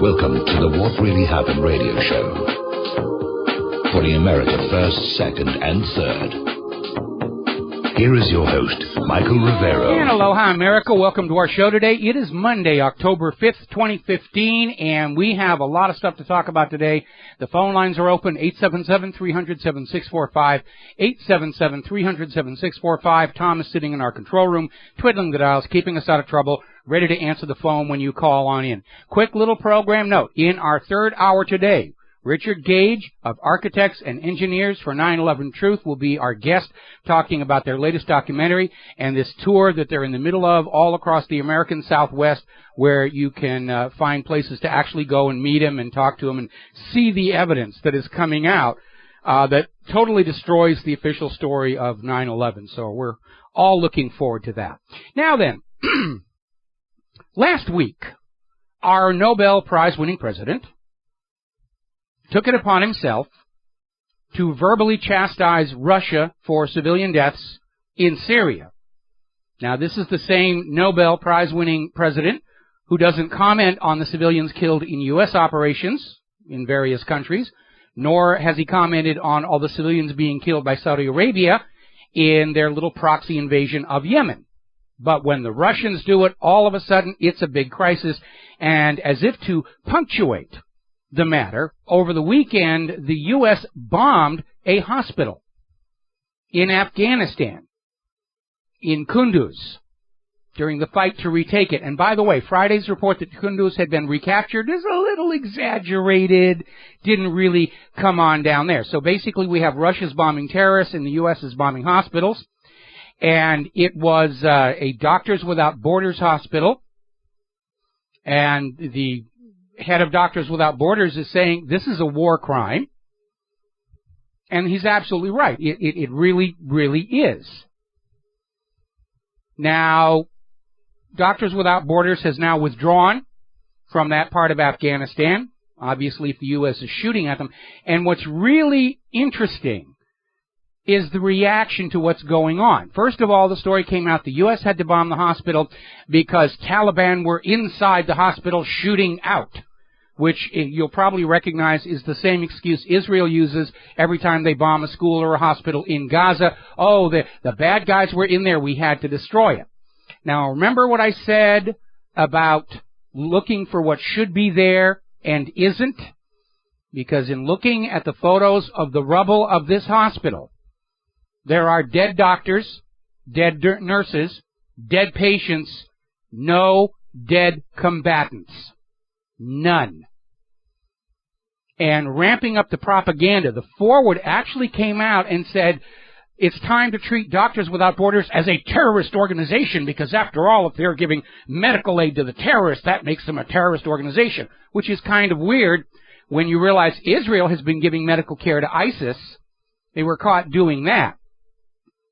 Welcome to the What Really Happened radio show. Putting America first, second, and third. Here is your host, Michael Rivero. And aloha, America. Welcome to our show today. It is Monday, October 5th, 2015, and we have a lot of stuff to talk about today. The phone lines are open, 877-300-7645, 877-300-7645. Tom is sitting in our control room, twiddling the dials, keeping us out of trouble, ready to answer the phone when you call on in. Quick little program note. In our third hour today, Richard Gage of Architects and Engineers for 9/11 Truth will be our guest, talking about their latest documentary and this tour that they're in the middle of all across the American Southwest, where you can find places to actually go and meet him and talk to him and see the evidence that is coming out that totally destroys the official story of 9/11. So we're all looking forward to that. Now then, last week, our Nobel Prize-winning president took it upon himself to verbally chastise Russia for civilian deaths in Syria. Now, this is the same Nobel Prize-winning president who doesn't comment on the civilians killed in U.S. operations in various countries, nor has he commented on all the civilians being killed by Saudi Arabia in their little proxy invasion of Yemen. But when the Russians do it, all of a sudden, it's a big crisis. And as if to punctuate the matter, over the weekend, the U.S. bombed a hospital in Afghanistan, in Kunduz, during the fight to retake it. And by the way, Friday's report that Kunduz had been recaptured is a little exaggerated, didn't really come on down there. So basically we have Russia's bombing terrorists and the U.S. is bombing hospitals. And it was a Doctors Without Borders hospital, and the head of Doctors Without Borders is saying this is a war crime, and he's absolutely right. It really, really is. Now, Doctors Without Borders has now withdrawn from that part of Afghanistan, obviously if the U.S. is shooting at them. And what's really interesting is the reaction to what's going on. First of all, the story came out the U.S. had to bomb the hospital because Taliban were inside the hospital shooting out, which you'll probably recognize is the same excuse Israel uses every time they bomb a school or a hospital in Gaza. Oh, the bad guys were in there, we had to destroy it. Now, remember what I said about looking for what should be there and isn't? Because in looking at the photos of the rubble of this hospital, there are dead doctors, dead nurses, dead patients, no dead combatants. None. And ramping up the propaganda, the Forward actually came out and said it's time to treat Doctors Without Borders as a terrorist organization because, after all, if they're giving medical aid to the terrorists, that makes them a terrorist organization, which is kind of weird when you realize Israel has been giving medical care to ISIS. They were caught doing that.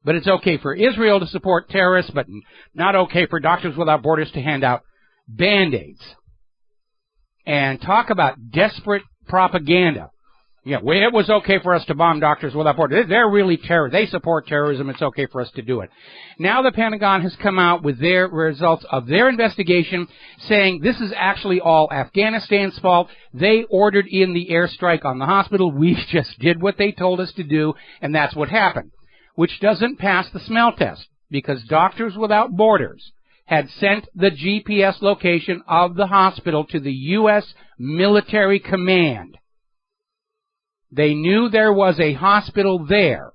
But it's okay for Israel to support terrorists, but not okay for Doctors Without Borders to hand out Band-Aids. And talk about desperate propaganda. Yeah, well, it was okay for us to bomb Doctors Without Borders. They're really terror. They support terrorism. It's okay for us to do it. Now the Pentagon has come out with their results of their investigation saying this is actually all Afghanistan's fault. They ordered in the airstrike on the hospital. We just did what they told us to do, and that's what happened, which doesn't pass the smell test because Doctors Without Borders had sent the GPS location of the hospital to the U.S. military command. They knew there was a hospital there.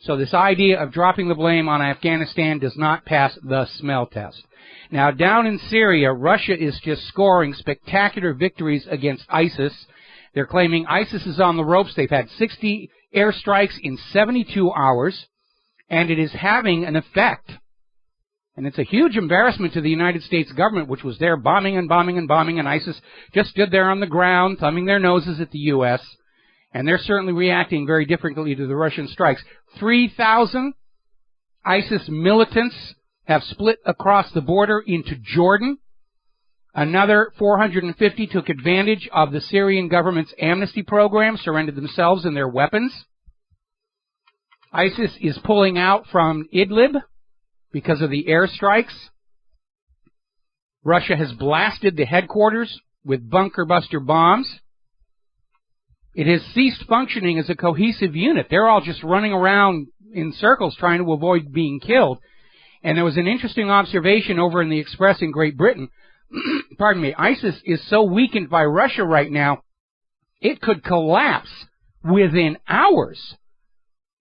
So this idea of dropping the blame on Afghanistan does not pass the smell test. Now, down in Syria, Russia is just scoring spectacular victories against ISIS. They're claiming ISIS is on the ropes. They've had 60 airstrikes in 72 hours, and it is having an effect. And it's a huge embarrassment to the United States government, which was there bombing and bombing and bombing, and ISIS just stood there on the ground, thumbing their noses at the U.S., and they're certainly reacting very differently to the Russian strikes. 3,000 ISIS militants have split across the border into Jordan. Another 450 took advantage of the Syrian government's amnesty program, surrendered themselves and their weapons. ISIS is pulling out from Idlib because of the airstrikes. Russia has blasted the headquarters with bunker buster bombs. It has ceased functioning as a cohesive unit. They're all just running around in circles trying to avoid being killed. And there was an interesting observation over in the Express in Great Britain. Pardon me. ISIS is so weakened by Russia right now, it could collapse within hours.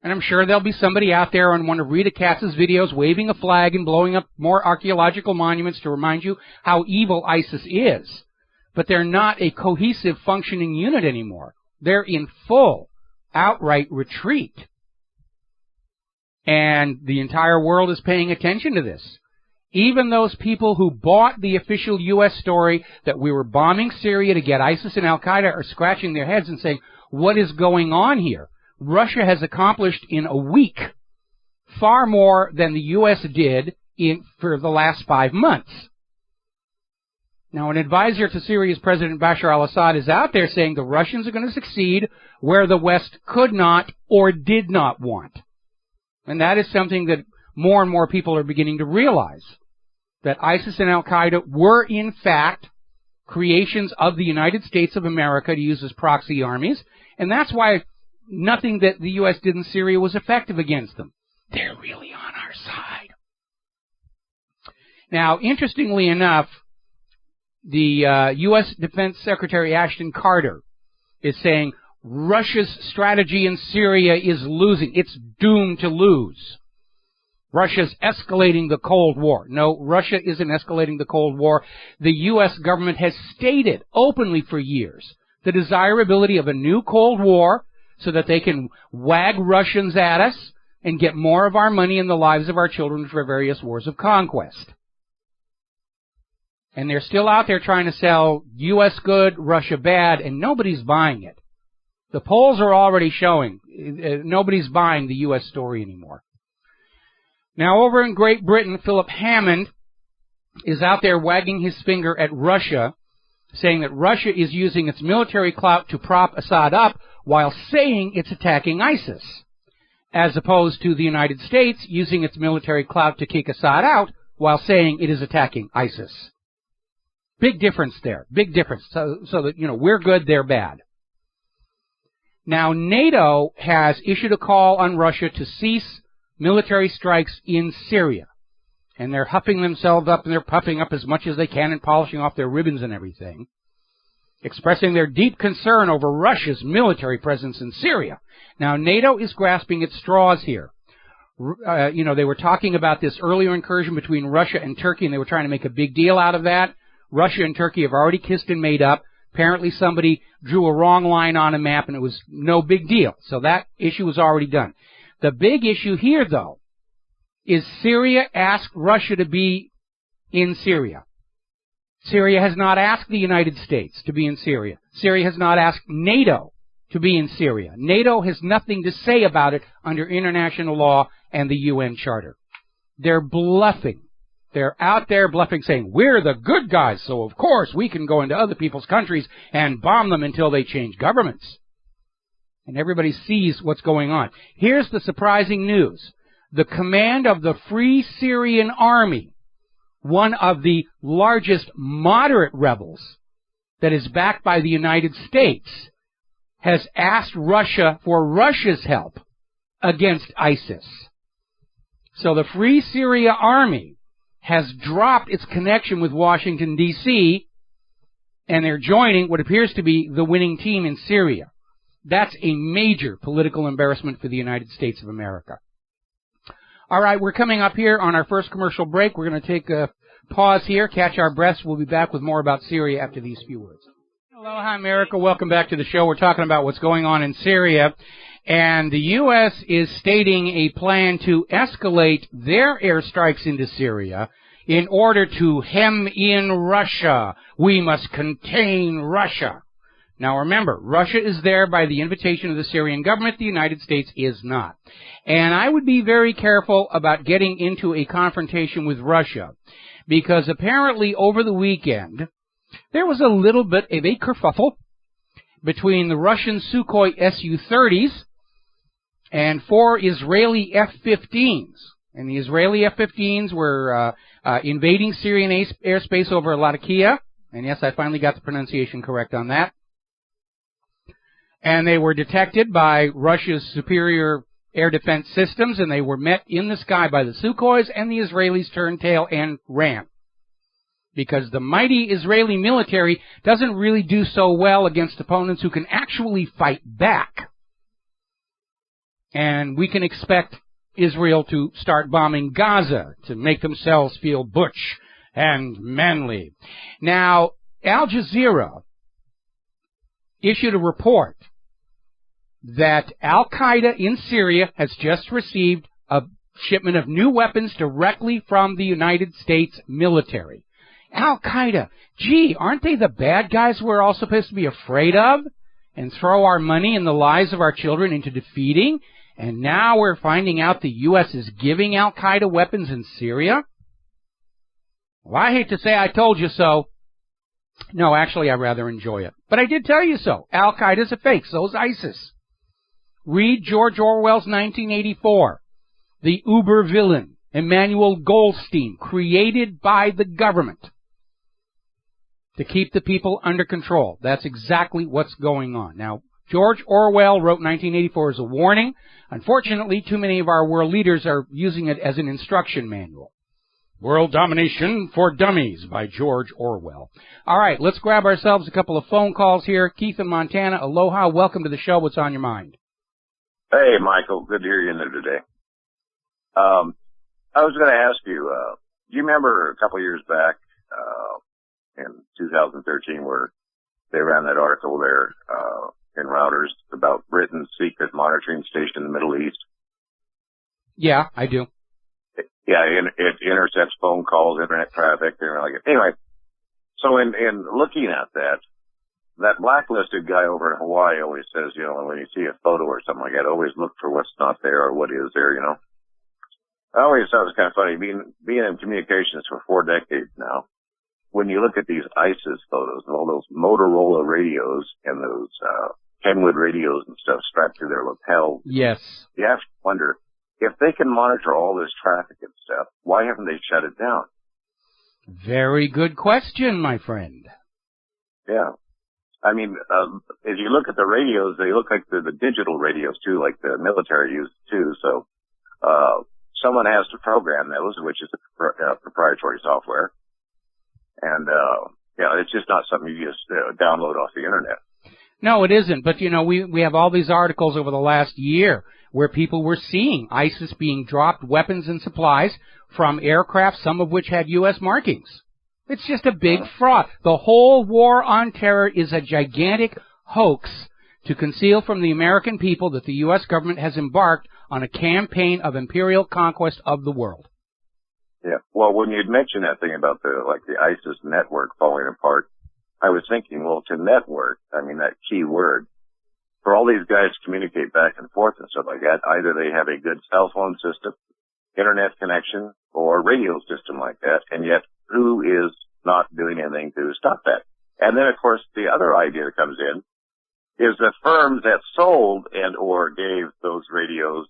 And I'm sure there'll be somebody out there on one of Rita Katz's videos waving a flag and blowing up more archaeological monuments to remind you how evil ISIS is. But they're not a cohesive, functioning unit anymore. They're in full, outright retreat. And the entire world is paying attention to this. Even those people who bought the official U.S. story that we were bombing Syria to get ISIS and Al-Qaeda are scratching their heads and saying, what is going on here? Russia has accomplished in a week far more than the U.S. did for the last 5 months. Now, an advisor to Syria's President Bashar al-Assad is out there saying the Russians are going to succeed where the West could not or did not want. And that is something that more and more people are beginning to realize, that ISIS and Al-Qaeda were, in fact, creations of the United States of America to use as proxy armies, and that's why nothing that the U.S. did in Syria was effective against them. They're really on our side. Now, interestingly enough, the U.S. Defense Secretary Ashton Carter is saying Russia's strategy in Syria is losing. It's doomed to lose. Russia's escalating the Cold War. No, Russia isn't escalating the Cold War. The U.S. government has stated openly for years the desirability of a new Cold War so that they can wag Russians at us and get more of our money and the lives of our children for various wars of conquest. And they're still out there trying to sell U.S. good, Russia bad, and nobody's buying it. The polls are already showing nobody's buying the U.S. story anymore. Now, over in Great Britain, Philip Hammond is out there wagging his finger at Russia, saying that Russia is using its military clout to prop Assad up while saying it's attacking ISIS, as opposed to the United States using its military clout to kick Assad out while saying it is attacking ISIS. Big difference there. Big difference. So that, we're good, they're bad. Now, NATO has issued a call on Russia to cease military strikes in Syria. And they're huffing themselves up and they're puffing up as much as they can and polishing off their ribbons and everything, expressing their deep concern over Russia's military presence in Syria. Now, NATO is grasping at straws here. They were talking about this earlier incursion between Russia and Turkey, and they were trying to make a big deal out of that. Russia and Turkey have already kissed and made up. Apparently somebody drew a wrong line on a map, and it was no big deal. So that issue was already done. The big issue here, though, is Syria asked Russia to be in Syria. Syria has not asked the United States to be in Syria. Syria has not asked NATO to be in Syria. NATO has nothing to say about it under international law and the UN Charter. They're bluffing. They're out there bluffing, saying, we're the good guys, so of course we can go into other people's countries and bomb them until they change governments. And everybody sees what's going on. Here's the surprising news. The command of the Free Syrian Army, one of the largest moderate rebels that is backed by the United States, has asked Russia for Russia's help against ISIS. So the Free Syria Army has dropped its connection with Washington, D.C., and they're joining what appears to be the winning team in Syria. That's a major political embarrassment for the United States of America. All right, we're coming up here on our first commercial break. We're going to take a pause here, catch our breaths. We'll be back with more about Syria after these few words. Hello, hi, America. Welcome back to the show. We're talking about what's going on in Syria. And the U.S. is stating a plan to escalate their airstrikes into Syria in order to hem in Russia. We must contain Russia. Now remember, Russia is there by the invitation of the Syrian government. The United States is not. And I would be very careful about getting into a confrontation with Russia, because apparently over the weekend there was a little bit of a kerfuffle between the Russian Sukhoi Su-30s and 4 Israeli F-15s. And the Israeli F-15s were invading Syrian airspace over Latakia. And yes, I finally got the pronunciation correct on that. And they were detected by Russia's superior air defense systems, and they were met in the sky by the Sukhois, and the Israelis turned tail and ran. Because the mighty Israeli military doesn't really do so well against opponents who can actually fight back. And we can expect Israel to start bombing Gaza to make themselves feel butch and manly. Now, Al Jazeera issued a report that Al-Qaeda in Syria has just received a shipment of new weapons directly from the United States military. Al-Qaeda, gee, aren't they the bad guys we're all supposed to be afraid of and throw our money and the lives of our children into defeating? And now we're finding out the U.S. is giving Al-Qaeda weapons in Syria? Well, I hate to say I told you so. No, actually, I rather enjoy it. But I did tell you so. Al-Qaeda's a fake. So's ISIS. Read George Orwell's 1984. The uber villain, Emmanuel Goldstein, created by the government to keep the people under control. That's exactly what's going on. Now, George Orwell wrote 1984 as a warning. Unfortunately, too many of our world leaders are using it as an instruction manual. World Domination for Dummies by George Orwell. All right, let's grab ourselves a couple of phone calls here. Keith in Montana, aloha. Welcome to the show. What's on your mind? Hey, Michael. Good to hear you in there today. I was going to ask you, do you remember a couple of years back in 2013 where they ran that article there in Reuters about Britain's secret monitoring station in the Middle East? Yeah, I do. Yeah, it intercepts phone calls, internet traffic, anyway. So in looking at that blacklisted guy over in Hawaii always says, when you see a photo or something like that, always look for what's not there or what is there, I always thought it was kind of funny, being in communications for 4 decades now. When you look at these ISIS photos of all those Motorola radios and those Kenwood radios and stuff strapped to their lapels, yes, you have to wonder, if they can monitor all this traffic and stuff, why haven't they shut it down? Very good question, my friend. Yeah. I mean, if you look at the radios, they look like the digital radios too, like the military uses too. So, someone has to program those, which is a proprietary software. And, it's just not something you just download off the internet. No, it isn't. But, we have all these articles over the last year where people were seeing ISIS being dropped weapons and supplies from aircraft, some of which had U.S. markings. It's just a big fraud. The whole war on terror is a gigantic hoax to conceal from the American people that the U.S. government has embarked on a campaign of imperial conquest of the world. Yeah. Well, when you'd mentioned that thing about the ISIS network falling apart, I was thinking, well, to network, that key word, for all these guys to communicate back and forth and stuff like that, either they have a good cell phone system, internet connection, or radio system like that, and yet who is not doing anything to stop that? And then, of course, the other idea that comes in is the firms that sold and or gave those radios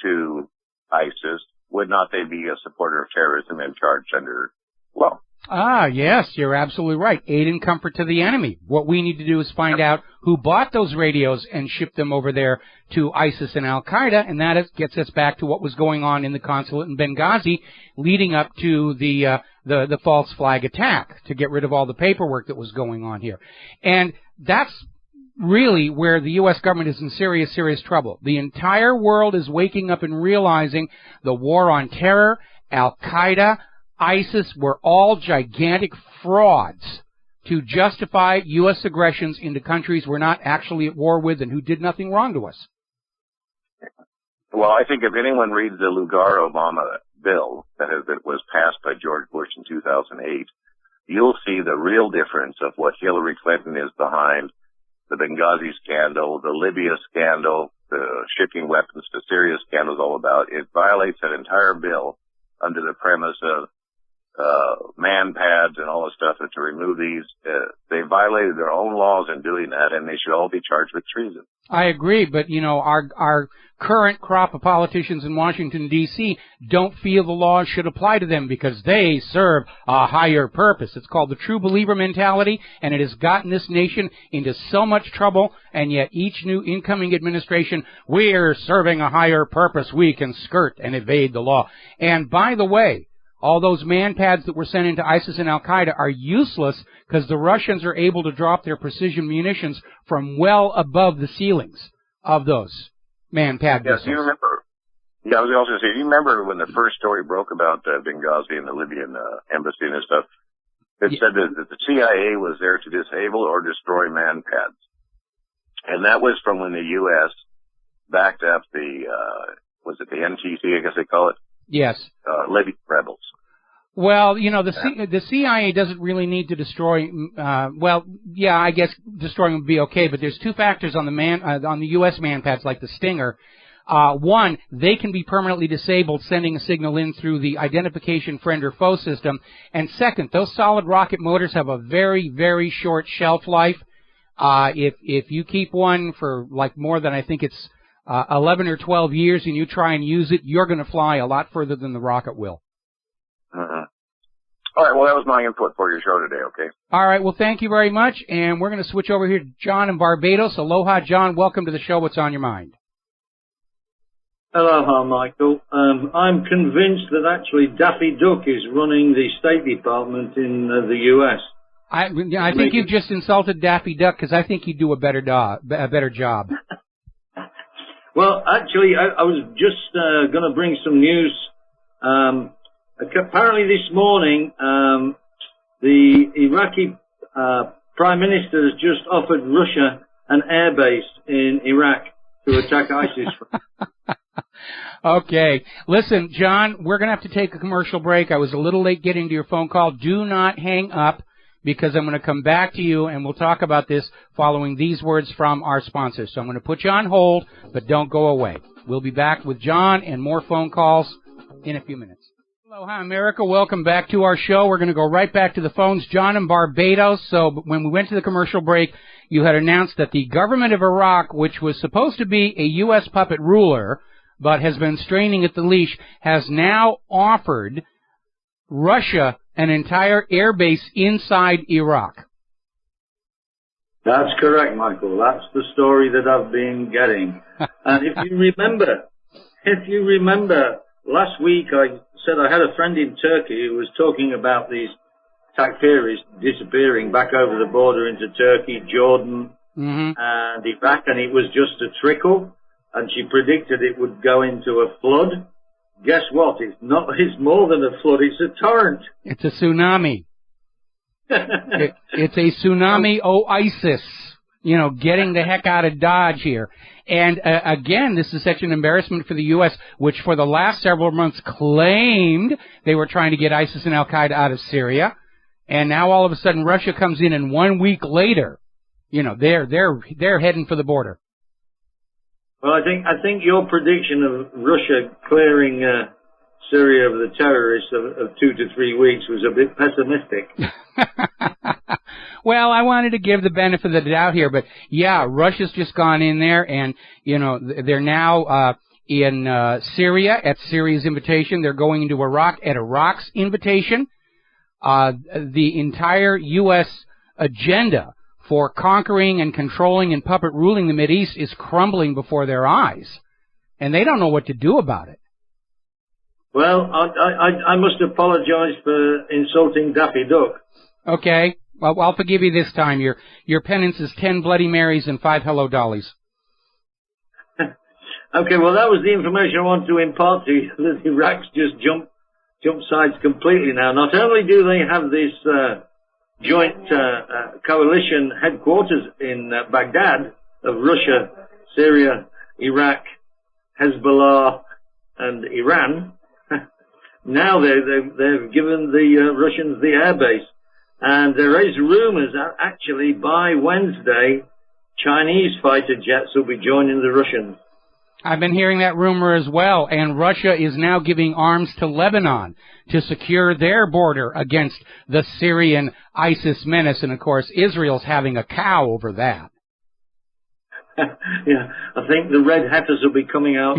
to ISIS, would not they be a supporter of terrorism and charged under law? Ah, yes, you're absolutely right. Aid and comfort to the enemy. What we need to do is find out who bought those radios and shipped them over there to ISIS and Al-Qaeda, and that gets us back to what was going on in the consulate in Benghazi leading up to the false flag attack to get rid of all the paperwork that was going on here. And that's really where the U.S. government is in serious, serious trouble. The entire world is waking up and realizing the war on terror, Al-Qaeda, ISIS were all gigantic frauds to justify U.S. aggressions into countries we're not actually at war with and who did nothing wrong to us. Well, I think if anyone reads the Lugar-Obama bill that was passed by George Bush in 2008, you'll see the real difference of what Hillary Clinton is behind, the Benghazi scandal, the Libya scandal, the shipping weapons to Syria scandal is all about. It violates that entire bill under the premise of man pads and all this stuff, and to remove these, they violated their own laws in doing that, and they should all be charged with treason. I agree, but, our current crop of politicians in Washington, D.C. don't feel the laws should apply to them because they serve a higher purpose. It's called the true believer mentality, and it has gotten this nation into so much trouble, and yet each new incoming administration, we're serving a higher purpose. We can skirt and evade the law. And by the way, all those man pads that were sent into ISIS and Al-Qaeda are useless because the Russians are able to drop their precision munitions from well above the ceilings of those man pad missiles. Yes, you remember. Yeah, I was also going to say, you remember when the first story broke about Benghazi and the Libyan embassy and stuff? It said that the CIA was there to disable or destroy man pads. And that was from when the U.S. backed up the, was it the NTC, I guess they call it? Yes. Libyan rebels. Well, the CIA doesn't really need to destroy, I guess destroying would be okay, but there's two factors on the U.S. man pads like the Stinger. One, they can be permanently disabled, sending a signal in through the identification friend or foe system. And second, those solid rocket motors have a very, very short shelf life. If you keep one for like more than, I think it's 11 or 12 years and you try and use it, you're going to fly a lot further than the rocket will. All right, well, that was my input for your show today, okay? All right, well, thank you very much, and we're going to switch over here to John in Barbados. Aloha, John. Welcome to the show. What's on your mind? Aloha, Michael. I'm convinced that actually Daffy Duck is running the State Department in the U.S. I think you've just insulted Daffy Duck because I think he'd do a better job. Well, actually, I was just going to bring some news. Apparently this morning, the Iraqi Prime Minister has just offered Russia an air base in Iraq to attack ISIS from. Okay. Listen, John, we're going to have to take a commercial break. I was a little late getting to your phone call. Do not hang up because I'm going to come back to you and we'll talk about this following these words from our sponsors. So I'm going to put you on hold, but don't go away. We'll be back with John and more phone calls in a few minutes. Aloha, America. Welcome back to our show. We're going to go right back to the phones. John in Barbados. So when we went to the commercial break, you had announced that the government of Iraq, which was supposed to be a U.S. puppet ruler, but has been straining at the leash, has now offered Russia an entire air base inside Iraq. That's correct, Michael. That's the story that I've been getting. And if you remember, last week I said I had a friend in Turkey who was talking about these Takfiris disappearing back over the border into Turkey, Jordan, and Iraq, and it was just a trickle, and she predicted it would go into a flood. Guess what? It's more than a flood, it's a torrent. It's a tsunami. It's a tsunami, ISIS. Getting the heck out of Dodge here. And again, this is such an embarrassment for the U.S., which for the last several months claimed they were trying to get ISIS and Al-Qaeda out of Syria. And now all of a sudden Russia comes in and 1 week later, they're heading for the border. Well, I think your prediction of Russia clearing Syria of the terrorists of 2 to 3 weeks was a bit pessimistic. Well, I wanted to give the benefit of the doubt here, but yeah, Russia's just gone in there and, they're now in Syria at Syria's invitation. They're going into Iraq at Iraq's invitation. The entire U.S. agenda for conquering and controlling and puppet ruling the Mideast is crumbling before their eyes, and they don't know what to do about it. Well, I must apologize for insulting Daffy Duck. Okay. Well, I'll forgive you this time. Your penance is 10 Bloody Marys and 5 Hello Dollies. Okay, well, that was the information I wanted to impart to you. The Iraq's just jump sides completely now. Not only do they have this joint coalition headquarters in Baghdad of Russia, Syria, Iraq, Hezbollah, and Iran, now they've given the Russians the airbase. And there is rumors that actually by Wednesday, Chinese fighter jets will be joining the Russians. I've been hearing that rumor as well, and Russia is now giving arms to Lebanon to secure their border against the Syrian ISIS menace, and of course Israel's having a cow over that. Yeah, I think the red hatters will be coming out.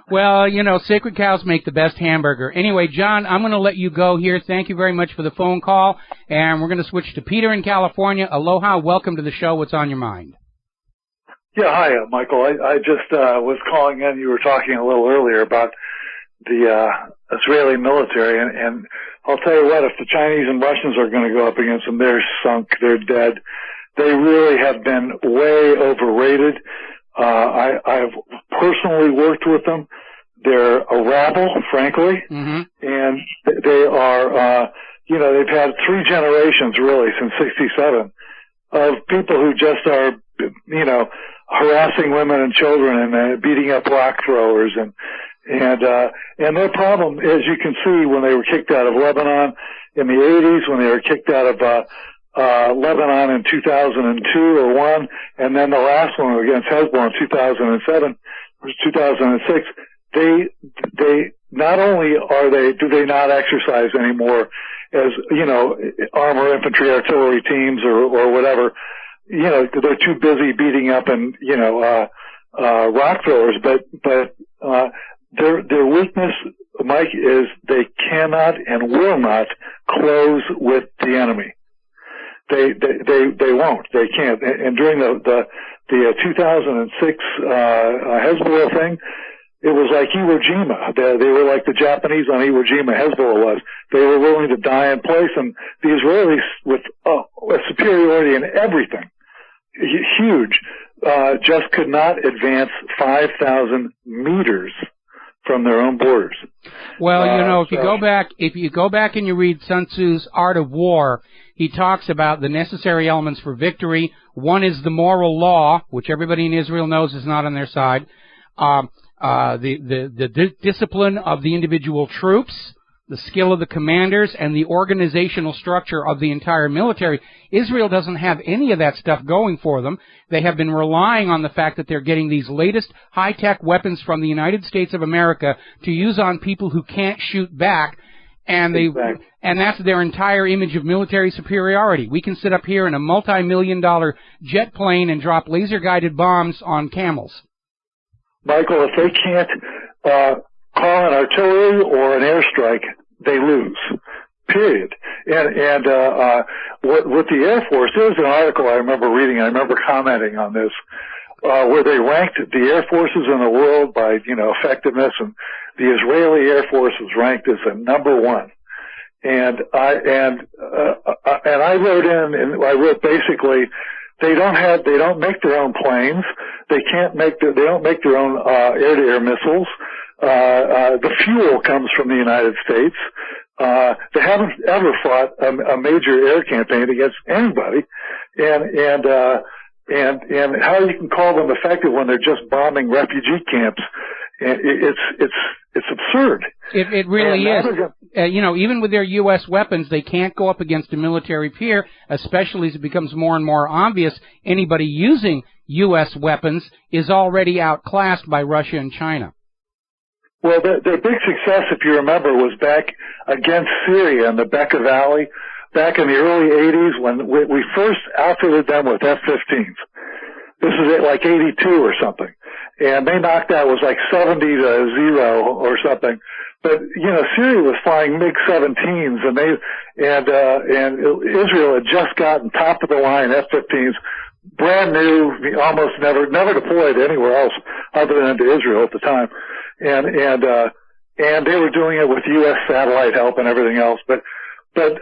Well, you know, sacred cows make the best hamburger. Anyway, John, I'm going to let you go here. Thank you very much for the phone call, and we're going to switch to Peter in California. Aloha, welcome to the show. What's on your mind? Yeah, hi, Michael. I just was calling in. You were talking a little earlier about the Israeli military, and I'll tell you what, if the Chinese and Russians are going to go up against them, they're sunk, they're dead. They really have been way overrated. I've personally worked with them. They're a rabble, frankly, and they are, they've had 3 generations really since '67 of people who just are, harassing women and children and beating up rock throwers and their problem, as you can see, when they were kicked out of Lebanon in the 80s, when they were kicked out of Lebanon in 2002 or 1, and then the last one against Hezbollah in 2007 or 2006, they not only do they not exercise anymore as, armor, infantry, artillery teams or whatever, they're too busy beating up and, rock throwers, but their weakness, Mike, is they cannot and will not close with the enemy. They won't. They can't. And during the 2006 Hezbollah thing, it was like Iwo Jima. They were like the Japanese on Iwo Jima. Hezbollah was. They were willing to die in place, and the Israelis, with a superiority in everything, huge, just could not advance 5,000 meters from their own borders. Well, if you go back and you read Sun Tzu's Art of War, he talks about the necessary elements for victory. One is the moral law, which everybody in Israel knows is not on their side. The discipline of the individual troops, the skill of the commanders, and the organizational structure of the entire military. Israel doesn't have any of that stuff going for them. They have been relying on the fact that they're getting these latest high-tech weapons from the United States of America to use on people who can't shoot back, and that's their entire image of military superiority. We can sit up here in a multi-million-dollar jet plane and drop laser-guided bombs on camels. Michael, if they can't call an artillery or an airstrike, they lose. Period. And what the Air Force, there was an article I remember reading, I remember commenting on this, where they ranked the Air Forces in the world by, effectiveness, and the Israeli Air Force was ranked as the number 1. And I wrote basically, they don't make their own planes. They don't make their own air-to-air missiles. The fuel comes from the United States. They haven't ever fought a major air campaign against anybody, and how you can call them effective when they're just bombing refugee camps? It's absurd. It really is. Even with their U.S. weapons, they can't go up against a military peer, especially as it becomes more and more obvious anybody using U.S. weapons is already outclassed by Russia and China. Well, their big success, if you remember, was back against Syria in the Bekaa Valley, back in the early 80s when we first outfitted them with F-15s. This is like 82 or something. And they knocked out, was like 70-0 or something. But, Syria was flying MiG-17s and Israel had just gotten top of the line F-15s, brand new, almost never deployed anywhere else other than to Israel at the time. And they were doing it with U.S. satellite help and everything else. But the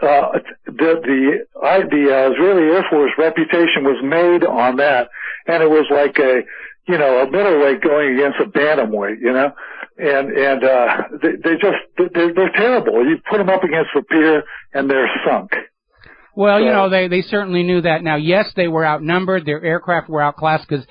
Israeli Air Force reputation was made on that, and it was like a middleweight going against a bantamweight, they're terrible. You put them up against the peer, and they're sunk. Well, they certainly knew that. Now, yes, they were outnumbered. Their aircraft were outclassed because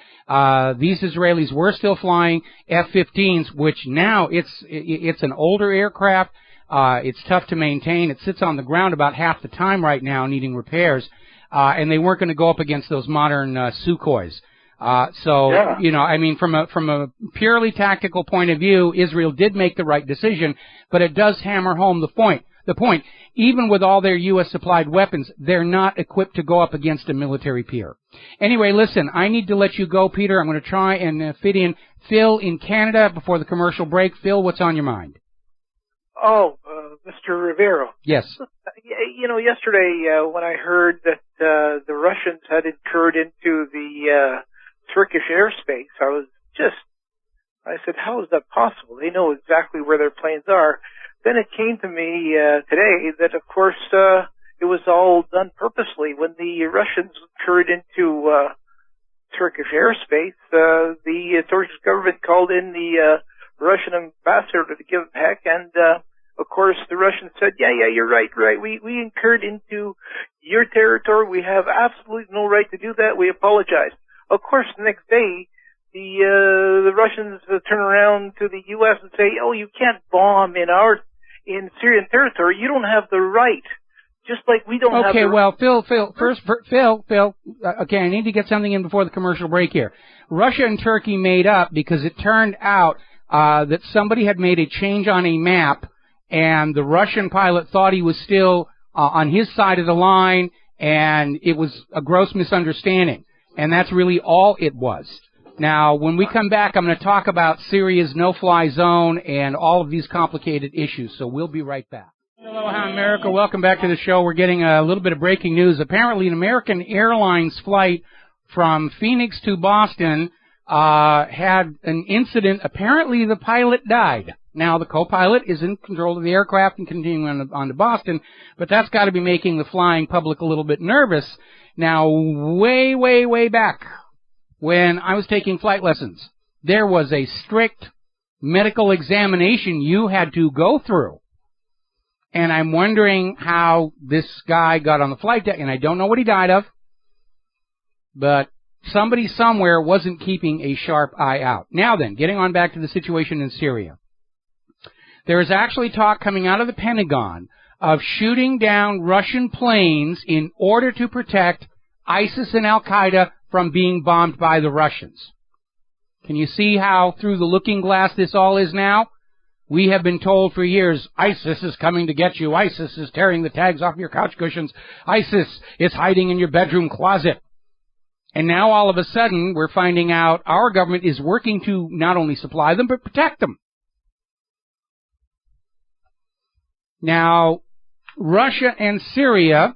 these Israelis were still flying F-15s, which now it's an older aircraft. It's tough to maintain. It sits on the ground about half the time right now, needing repairs. And they weren't going to go up against those modern Sukhois. You know, I mean, from a purely tactical point of view, Israel did make the right decision, but it does hammer home the point. Even with all their U.S. supplied weapons, they're not equipped to go up against a military peer. Anyway, listen, I need to let you go, Peter. I'm going to try and fit in Phil in Canada before the commercial break. Phil, what's on your mind? Oh, Mr. Rivero. Yes. You know, yesterday when I heard that the Russians had incurred into the Turkish airspace, I said, how is that possible? They know exactly where their planes are. Then it came to me today that, of course, it was all done purposely. When the Russians incurred into Turkish airspace, the Turkish government called in the Russian ambassador to give heck, and of course the Russians said, yeah, you're right. We incurred into your territory. We have absolutely no right to do that. We apologize. Of course, the next day, the Russians turn around to the U.S. and say, oh, you can't bomb in Syrian territory. You don't have the right. Just like we don't have the right. Okay, well, Phil, okay, I need to get something in before the commercial break here. Russia and Turkey made up because it turned out that somebody had made a change on a map, and the Russian pilot thought he was still on his side of the line, and it was a gross misunderstanding. And that's really all it was. Now, when we come back, I'm going to talk about Syria's no-fly zone and all of these complicated issues, so we'll be right back. Hello, America. Welcome back to the show. We're getting a little bit of breaking news. Apparently, an American Airlines flight from Phoenix to Boston had an incident. Apparently, the pilot died. Now, the co-pilot is in control of the aircraft and continuing on to Boston, but that's got to be making the flying public a little bit nervous. Now, way back, when I was taking flight lessons, there was a strict medical examination you had to go through. And I'm wondering how this guy got on the flight deck, and I don't know what he died of, but somebody somewhere wasn't keeping a sharp eye out. Now then, getting on back to the situation in Syria. There is actually talk coming out of the Pentagon of shooting down Russian planes in order to protect ISIS and Al-Qaeda from being bombed by the Russians. Can you see how through the looking glass this all is now? We have been told for years, ISIS is coming to get you. ISIS is tearing the tags off your couch cushions. ISIS is hiding in your bedroom closet. And now all of a sudden, we're finding out our government is working to not only supply them, but protect them. Now, Russia and Syria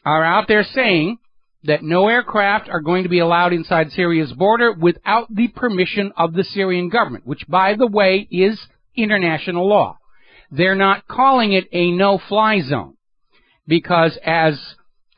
are out there saying that no aircraft are going to be allowed inside Syria's border without the permission of the Syrian government, which, by the way, is international law. They're not calling it a no-fly zone because, as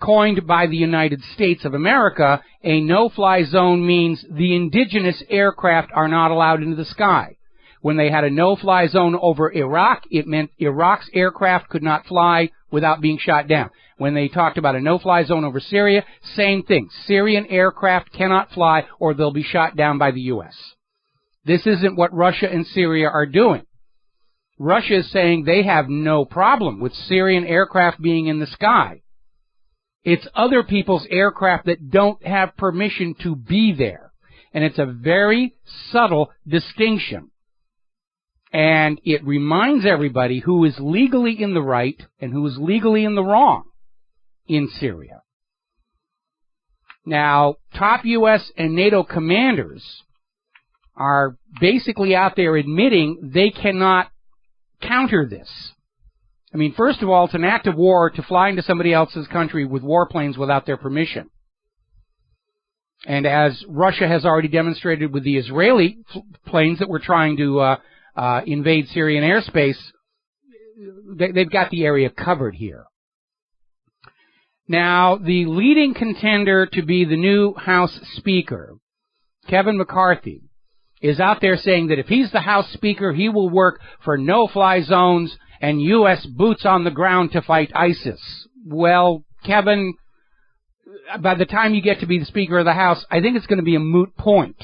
coined by the United States of America, a no-fly zone means the indigenous aircraft are not allowed into the sky. When they had a no-fly zone over Iraq, it meant Iraq's aircraft could not fly without being shot down. When they talked about a no-fly zone over Syria, same thing. Syrian aircraft cannot fly or they'll be shot down by the U.S. This isn't what Russia and Syria are doing. Russia is saying they have no problem with Syrian aircraft being in the sky. It's other people's aircraft that don't have permission to be there. And it's a very subtle distinction. And it reminds everybody who is legally in the right and who is legally in the wrong in Syria. Now, top U.S. and NATO commanders are basically out there admitting they cannot counter this. I mean, first of all, it's an act of war to fly into somebody else's country with warplanes without their permission. And as Russia has already demonstrated with the Israeli planes that were trying to invade Syrian airspace, they've got the area covered here. Now, the leading contender to be the new House Speaker, Kevin McCarthy, is out there saying that if he's the House Speaker, he will work for no-fly zones and U.S. boots on the ground to fight ISIS. Well, Kevin, by the time you get to be the Speaker of the House, I think it's going to be a moot point.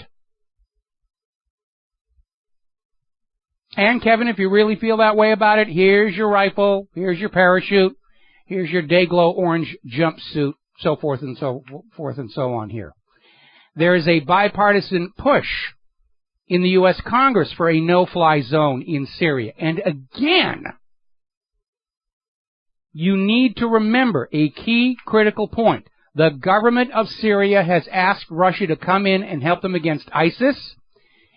And, Kevin, if you really feel that way about it, here's your rifle, here's your parachute, here's your Dayglow orange jumpsuit, so forth and so on here. there is a bipartisan push in the U.S. Congress for a no-fly zone in Syria. And again, you need to remember a key critical point. The government of Syria has asked Russia to come in and help them against ISIS,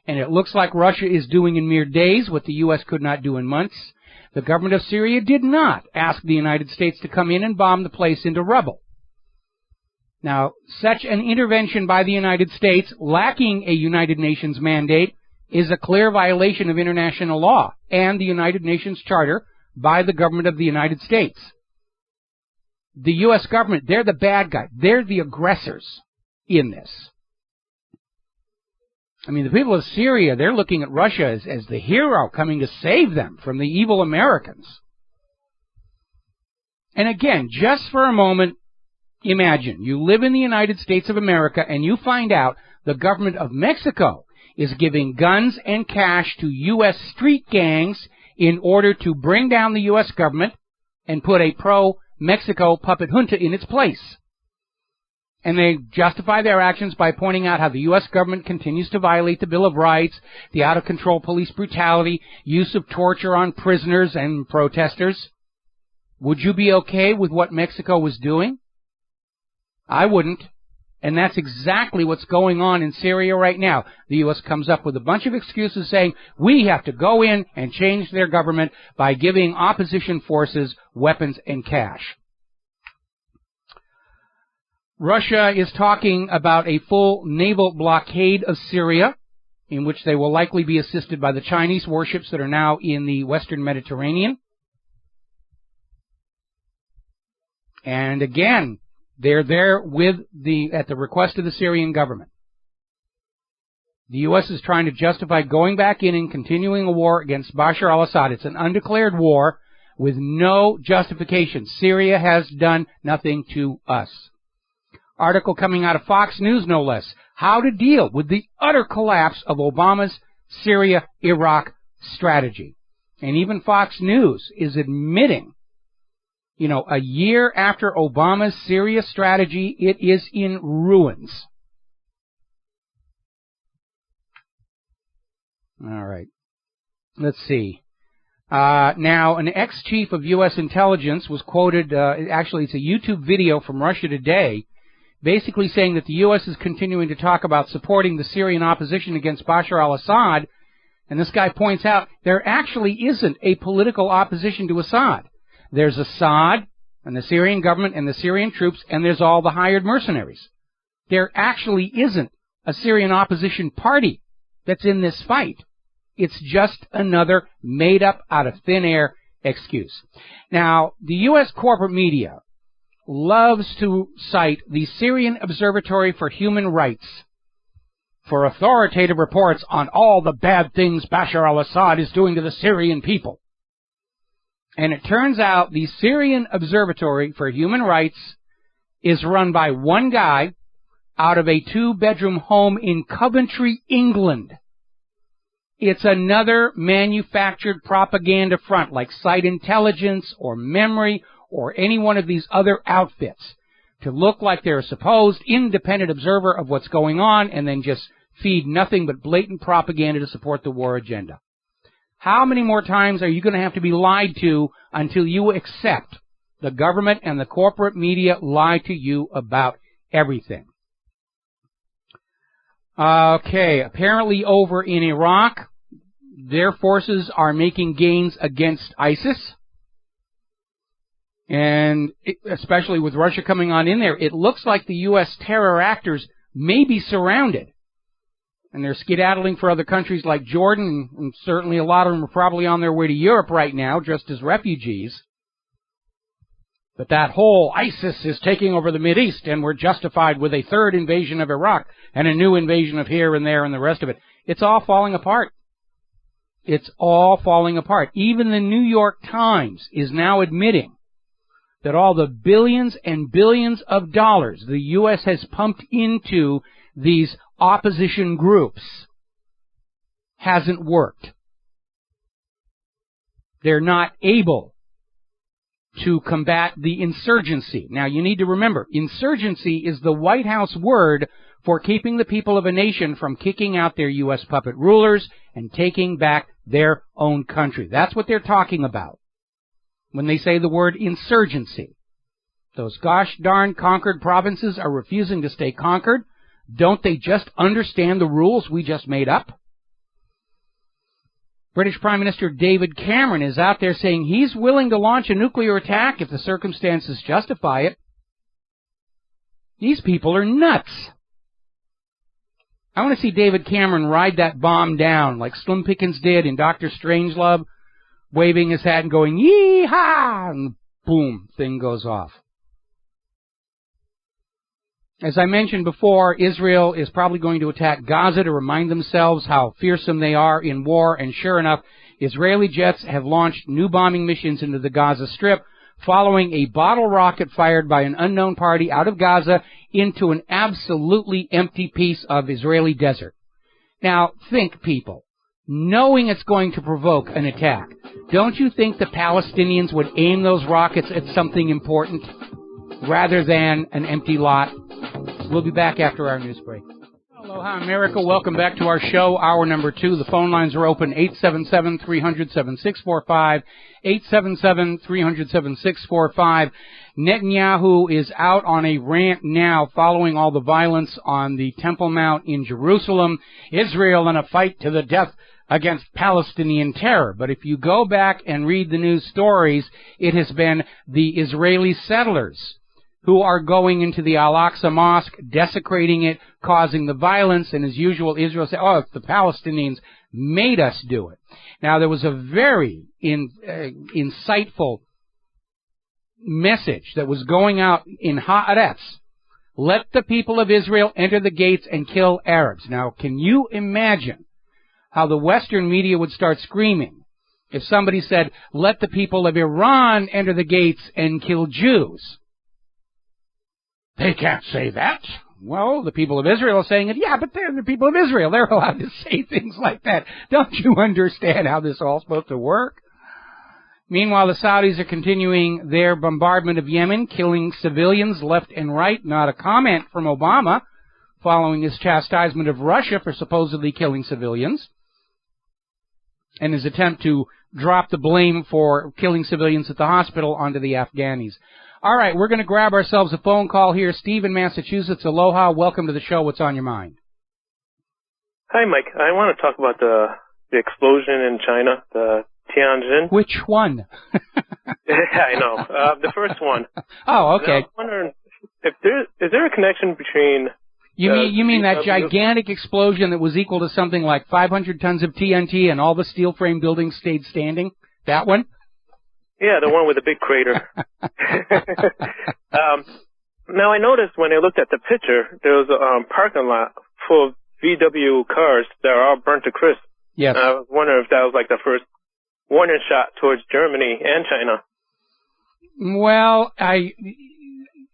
and it looks like Russia is doing in mere days what the U.S. could not do in months. The government of Syria did not ask the United States to come in and bomb the place into rubble. Now, such an intervention by the United States, lacking a United Nations mandate, is a clear violation of international law and the United Nations Charter by the government of the United States. The U.S. government, they're the bad guy. They're the aggressors in this. I mean, the people of Syria, they're looking at Russia as the hero coming to save them from the evil Americans. And again, just for a moment, imagine you live in the United States of America and you find out the government of Mexico is giving guns and cash to U.S. street gangs in order to bring down the U.S. government and put a pro-Mexico puppet junta in its place. And they justify their actions by pointing out how the U.S. government continues to violate the Bill of Rights, the out-of-control police brutality, use of torture on prisoners and protesters. Would you be okay with what Mexico was doing? I wouldn't. And that's exactly what's going on in Syria right now. The U.S. comes up with a bunch of excuses saying we have to go in and change their government by giving opposition forces weapons and cash. Russia is talking about a full naval blockade of Syria, in which they will likely be assisted by the Chinese warships that are now in the Western Mediterranean. And again, they're there at the request of the Syrian government. The U.S. is trying to justify going back in and continuing a war against Bashar al-Assad. It's an undeclared war with no justification. Syria has done nothing to us. Article coming out of Fox News, no less. How to deal with the utter collapse of Obama's Syria-Iraq strategy. And even Fox News is admitting, a year after Obama's Syria strategy, it is in ruins. All right. Let's see. Now, an ex-chief of U.S. intelligence was quoted, actually it's a YouTube video from Russia Today, basically saying that the U.S. is continuing to talk about supporting the Syrian opposition against Bashar al-Assad, and this guy points out there actually isn't a political opposition to Assad. There's Assad and the Syrian government and the Syrian troops, and there's all the hired mercenaries. There actually isn't a Syrian opposition party that's in this fight. It's just another made-up, out-of-thin-air excuse. Now, the U.S. corporate media loves to cite the Syrian Observatory for Human Rights for authoritative reports on all the bad things Bashar al-Assad is doing to the Syrian people. And it turns out the Syrian Observatory for Human Rights is run by one guy out of a 2-bedroom home in Coventry, England. It's another manufactured propaganda front like Site Intelligence or Memory or any one of these other outfits to look like they're a supposed independent observer of what's going on and then just feed nothing but blatant propaganda to support the war agenda. How many more times are you going to have to be lied to until you accept the government and the corporate media lie to you about everything? Okay, apparently over in Iraq, their forces are making gains against ISIS. And especially with Russia coming on in there, it looks like the U.S. terror actors may be surrounded. And they're skedaddling for other countries like Jordan, and certainly a lot of them are probably on their way to Europe right now, just as refugees. But that whole ISIS is taking over the Mideast, and we're justified with a third invasion of Iraq, and a new invasion of here and there and the rest of it. It's all falling apart. It's all falling apart. Even the New York Times is now admitting that all the billions and billions of dollars the U.S. has pumped into these opposition groups hasn't worked. They're not able to combat the insurgency. Now, you need to remember, insurgency is the White House word for keeping the people of a nation from kicking out their U.S. puppet rulers and taking back their own country. That's what they're talking about when they say the word insurgency. Those gosh darn conquered provinces are refusing to stay conquered. Don't they just understand the rules we just made up? British Prime Minister David Cameron is out there saying he's willing to launch a nuclear attack if the circumstances justify it. These people are nuts. I want to see David Cameron ride that bomb down like Slim Pickens did in Dr. Strangelove, waving his hat and going, yee-haw, and boom, thing goes off. As I mentioned before, Israel is probably going to attack Gaza to remind themselves how fearsome they are in war, and sure enough, Israeli jets have launched new bombing missions into the Gaza Strip, following a bottle rocket fired by an unknown party out of Gaza into an absolutely empty piece of Israeli desert. Now, think, people. Knowing it's going to provoke an attack, don't you think the Palestinians would aim those rockets at something important rather than an empty lot? We'll be back after our news break. Aloha, America. Welcome back to our show, hour number 2. The phone lines are open, 877-300-7645, 877-300-7645. Netanyahu is out on a rant now following all the violence on the Temple Mount in Jerusalem. Israel in a fight to the death against Palestinian terror. But if you go back and read the news stories, it has been the Israeli settlers who are going into the Al-Aqsa Mosque, desecrating it, causing the violence, and as usual, Israel said, oh, the Palestinians made us do it. Now, there was a very insightful message that was going out in Haaretz. Let the people of Israel enter the gates and kill Arabs. Now, can you imagine how the Western media would start screaming if somebody said, let the people of Iran enter the gates and kill Jews? They can't say that. Well, the people of Israel are saying it. Yeah, but they're the people of Israel. They're allowed to say things like that. Don't you understand how this all supposed to work? Meanwhile, the Saudis are continuing their bombardment of Yemen, killing civilians left and right. Not a comment from Obama following his chastisement of Russia for supposedly killing civilians and his attempt to drop the blame for killing civilians at the hospital onto the Afghanis. All right, we're going to grab ourselves a phone call here. Steve in Massachusetts, aloha. Welcome to the show. What's on your mind? Hi, Mike. I want to talk about the explosion in China, the Tianjin. Which one? I know. The first one. Oh, okay. I was wondering, is there a connection between... You mean that gigantic explosion that was equal to something like 500 tons of TNT and all the steel frame buildings stayed standing? That one? Yeah, the one with the big crater. Now, I noticed when I looked at the picture, there was a parking lot full of VW cars that are all burnt to crisp. Yes. I was wondering if that was like the first warning shot towards Germany and China. Well,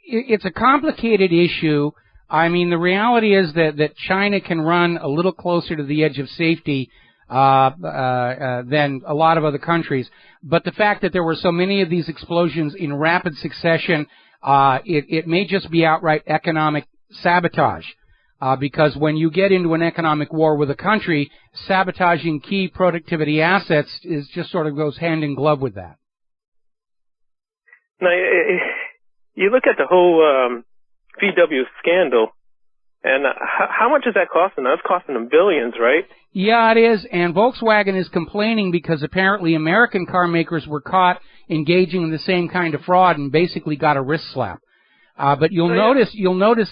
it's a complicated issue. I mean, the reality is that China can run a little closer to the edge of safety than a lot of other countries. But the fact that there were so many of these explosions in rapid succession, it may just be outright economic sabotage. Because when you get into an economic war with a country, sabotaging key productivity assets is just sort of goes hand in glove with that. Now, you look at the whole VW scandal, and how much is that costing? That's costing them billions, right? Yeah, it is, and Volkswagen is complaining because apparently American car makers were caught engaging in the same kind of fraud and basically got a wrist slap. But you'll notice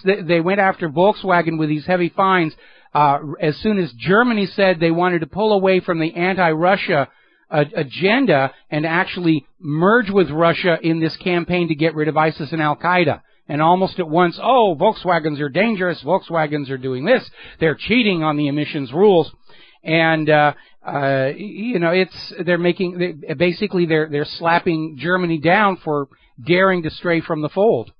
that they went after Volkswagen with these heavy fines as soon as Germany said they wanted to pull away from the anti-Russia agenda and actually merge with Russia in this campaign to get rid of ISIS and Al-Qaeda. And almost at once, oh, Volkswagens are dangerous, Volkswagens are doing this, they're cheating on the emissions rules. And, they're slapping Germany down for daring to stray from the fold.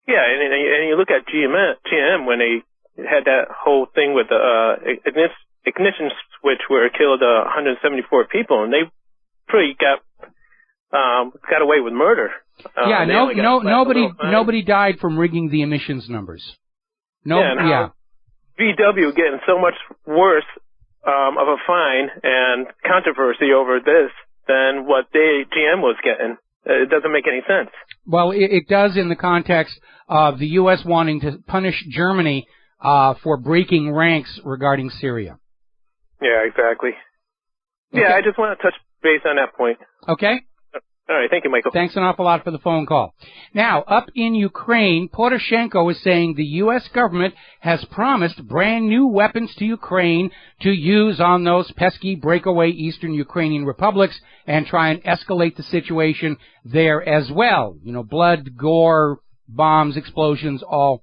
Yeah, and you look at GM when they had that whole thing with the ignition switch where it killed 174 people, and they pretty got away with murder. Nobody died from rigging the emissions numbers. VW getting so much worse of a fine and controversy over this than what GM was getting. It doesn't make any sense. Well, it does in the context of the U.S. wanting to punish Germany for breaking ranks regarding Syria. Yeah, exactly. Okay. Yeah, I just want to touch base on that point. Okay. All right, thank you, Michael. Thanks an awful lot for the phone call. Now, up in Ukraine, Poroshenko is saying the U.S. government has promised brand new weapons to Ukraine to use on those pesky breakaway eastern Ukrainian republics and try and escalate the situation there as well. You know, blood, gore, bombs, explosions, all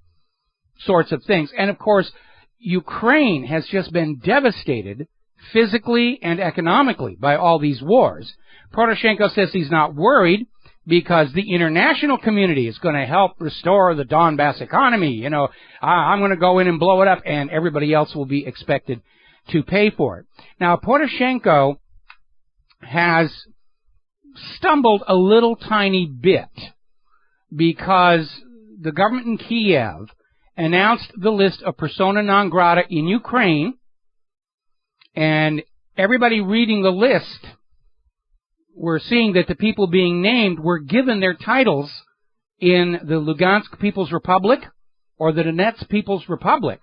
sorts of things. And, of course, Ukraine has just been devastated physically and economically by all these wars. Poroshenko says he's not worried because the international community is going to help restore the Donbass economy. You know, I'm going to go in and blow it up, and everybody else will be expected to pay for it. Now, Poroshenko has stumbled a little tiny bit because the government in Kiev announced the list of persona non grata in Ukraine, and everybody reading the list were seeing that the people being named were given their titles in the Lugansk People's Republic or the Donetsk People's Republic.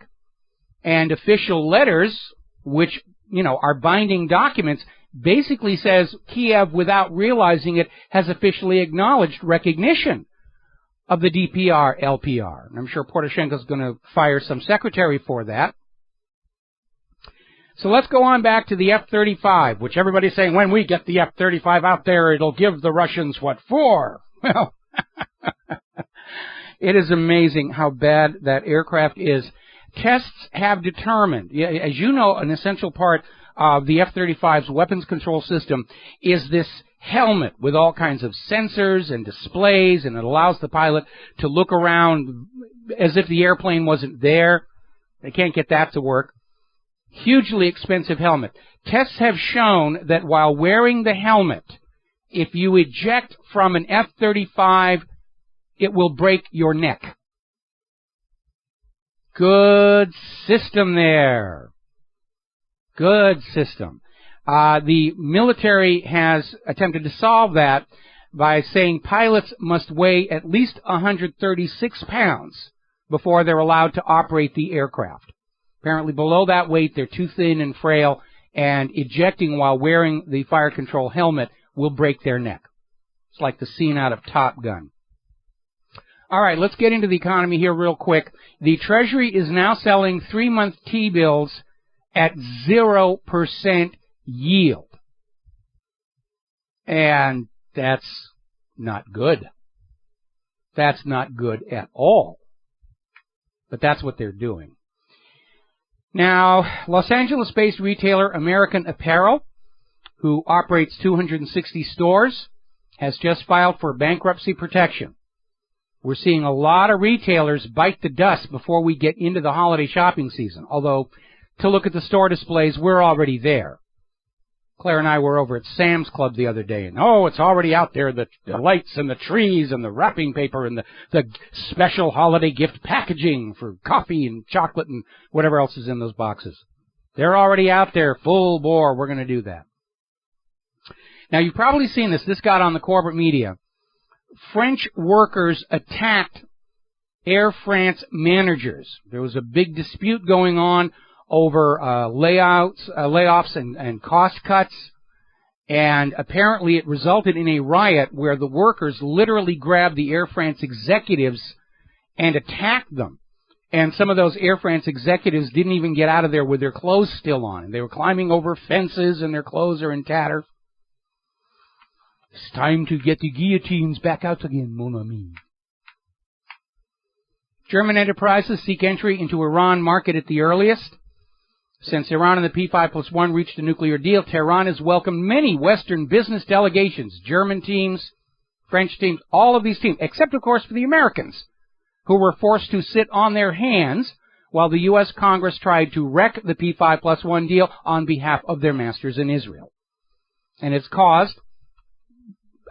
And official letters, which, you know, are binding documents, basically says Kiev, without realizing it, has officially acknowledged recognition of the DPR, LPR. And I'm sure Poroshenko's going to fire some secretary for that. So let's go on back to the F-35, which everybody's saying, when we get the F-35 out there, it'll give the Russians what for? Well, it is amazing how bad that aircraft is. Tests have determined, as you know, an essential part of the F-35's weapons control system is this helmet with all kinds of sensors and displays, and it allows the pilot to look around as if the airplane wasn't there. They can't get that to work. Hugely expensive helmet. Tests have shown that while wearing the helmet, if you eject from an F-35, it will break your neck. Good system there. Good system. The military has attempted to solve that by saying pilots must weigh at least 136 pounds before they're allowed to operate the aircraft. Apparently below that weight, they're too thin and frail, and ejecting while wearing the fire control helmet will break their neck. It's like the scene out of Top Gun. All right, let's get into the economy here real quick. The Treasury is now selling 3-month T-bills at 0% yield. And that's not good. That's not good at all. But that's what they're doing. Now, Los Angeles-based retailer American Apparel, who operates 260 stores, has just filed for bankruptcy protection. We're seeing a lot of retailers bite the dust before we get into the holiday shopping season, although to look at the store displays, we're already there. Claire and I were over at Sam's Club the other day, and it's already out there, the lights and the trees and the wrapping paper and the special holiday gift packaging for coffee and chocolate and whatever else is in those boxes. They're already out there, full bore. We're going to do that. Now, you've probably seen this. This got on the corporate media. French workers attacked Air France managers. There was a big dispute going on over layoffs and cost cuts, and apparently it resulted in a riot where the workers literally grabbed the Air France executives and attacked them. And some of those Air France executives didn't even get out of there with their clothes still on. They were climbing over fences and their clothes are in tatters. It's time to get the guillotines back out again, mon ami. German enterprises seek entry into Iran market at the earliest. Since Iran and the P5+1 reached a nuclear deal, Tehran has welcomed many Western business delegations, German teams, French teams, all of these teams, except, of course, for the Americans, who were forced to sit on their hands while the U.S. Congress tried to wreck the P5+1 deal on behalf of their masters in Israel. And it's caused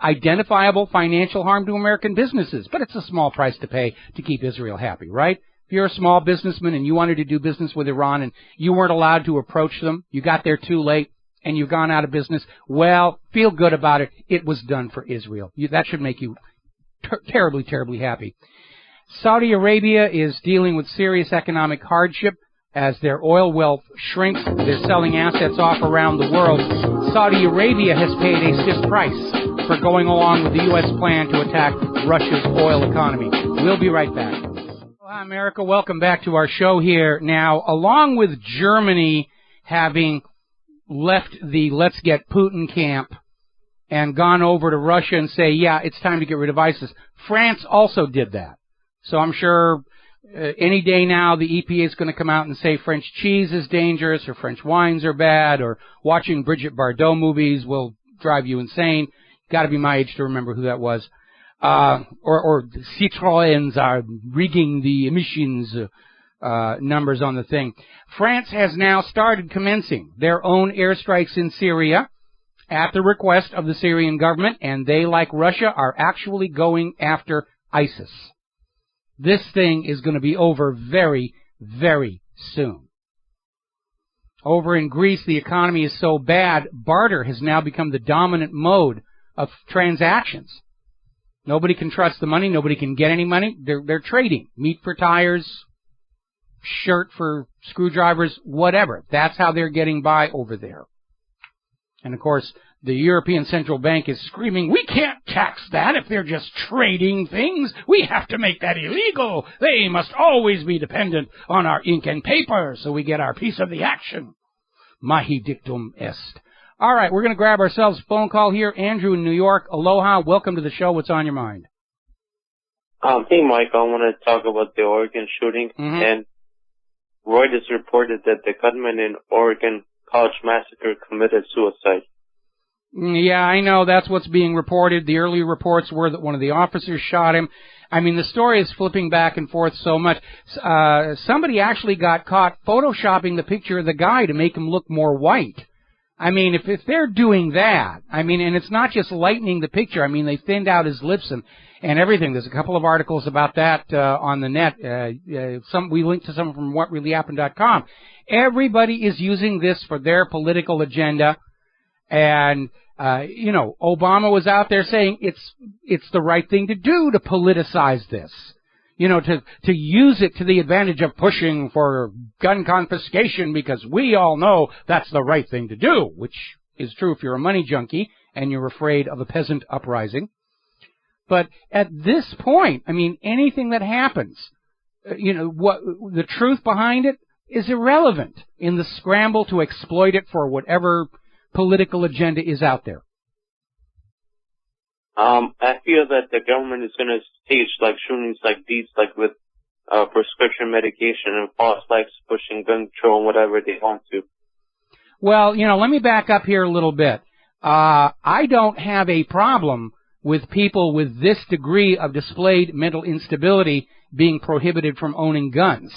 identifiable financial harm to American businesses. But it's a small price to pay to keep Israel happy, right? If you're a small businessman and you wanted to do business with Iran and you weren't allowed to approach them, you got there too late, and you've gone out of business, well, feel good about it. It was done for Israel. That should make you terribly, terribly happy. Saudi Arabia is dealing with serious economic hardship as their oil wealth shrinks. They're selling assets off around the world. Saudi Arabia has paid a stiff price for going along with the U.S. plan to attack Russia's oil economy. We'll be right back. Hi, America. Welcome back to our show here. Now, along with Germany having left the Let's Get Putin camp and gone over to Russia and say, yeah, it's time to get rid of ISIS, France also did that. So I'm sure any day now the EPA is going to come out and say French cheese is dangerous or French wines are bad or watching Brigitte Bardot movies will drive you insane. Got to be my age to remember who that was. Or Citroëns are rigging the emissions numbers on the thing. France has now started commencing their own airstrikes in Syria at the request of the Syrian government, and they, like Russia, are actually going after ISIS. This thing is going to be over very, very soon. Over in Greece, the economy is so bad, barter has now become the dominant mode of transactions. Nobody can trust the money. Nobody can get any money. They're trading. Meat for tires, shirt for screwdrivers, whatever. That's how they're getting by over there. And, of course, the European Central Bank is screaming, we can't tax that if they're just trading things. We have to make that illegal. They must always be dependent on our ink and paper so we get our piece of the action. Mahi dictum est. All right, we're going to grab ourselves a phone call here. Andrew in New York. Aloha. Welcome to the show. What's on your mind? Hey, Mike. I want to talk about the Oregon shooting. Mm-hmm. And Reuters reported that the gunman in Oregon College massacre committed suicide. Yeah, I know. That's what's being reported. The early reports were that one of the officers shot him. I mean, the story is flipping back and forth so much. Somebody actually got caught photoshopping the picture of the guy to make him look more white. I mean, if they're doing that, I mean, and it's not just lightening the picture. I mean, they thinned out his lips and everything. There's a couple of articles about that on the net. We linked to some from WhatReallyHappened.com. Everybody is using this for their political agenda, and Obama was out there saying it's the right thing to do to politicize this. To use it to the advantage of pushing for gun confiscation because we all know that's the right thing to do, which is true if you're a money junkie and you're afraid of a peasant uprising. But at this point, I mean, anything that happens, what the truth behind it is irrelevant in the scramble to exploit it for whatever political agenda is out there. I feel that the government is going to stage like shootings like these, like with prescription medication and false flags, pushing gun control and whatever they want to. Well, let me back up here a little bit. I don't have a problem with people with this degree of displayed mental instability being prohibited from owning guns.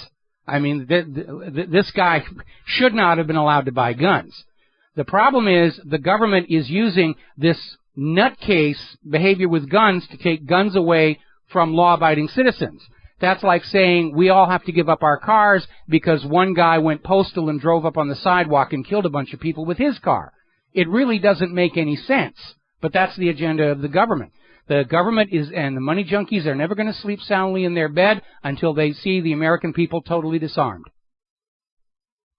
I mean, this guy should not have been allowed to buy guns. The problem is the government is using this nutcase behavior with guns to take guns away from law-abiding citizens. That's like saying we all have to give up our cars because one guy went postal and drove up on the sidewalk and killed a bunch of people with his car. It really doesn't make any sense, but that's the agenda of the government. The government and the money junkies are never going to sleep soundly in their bed until they see the American people totally disarmed.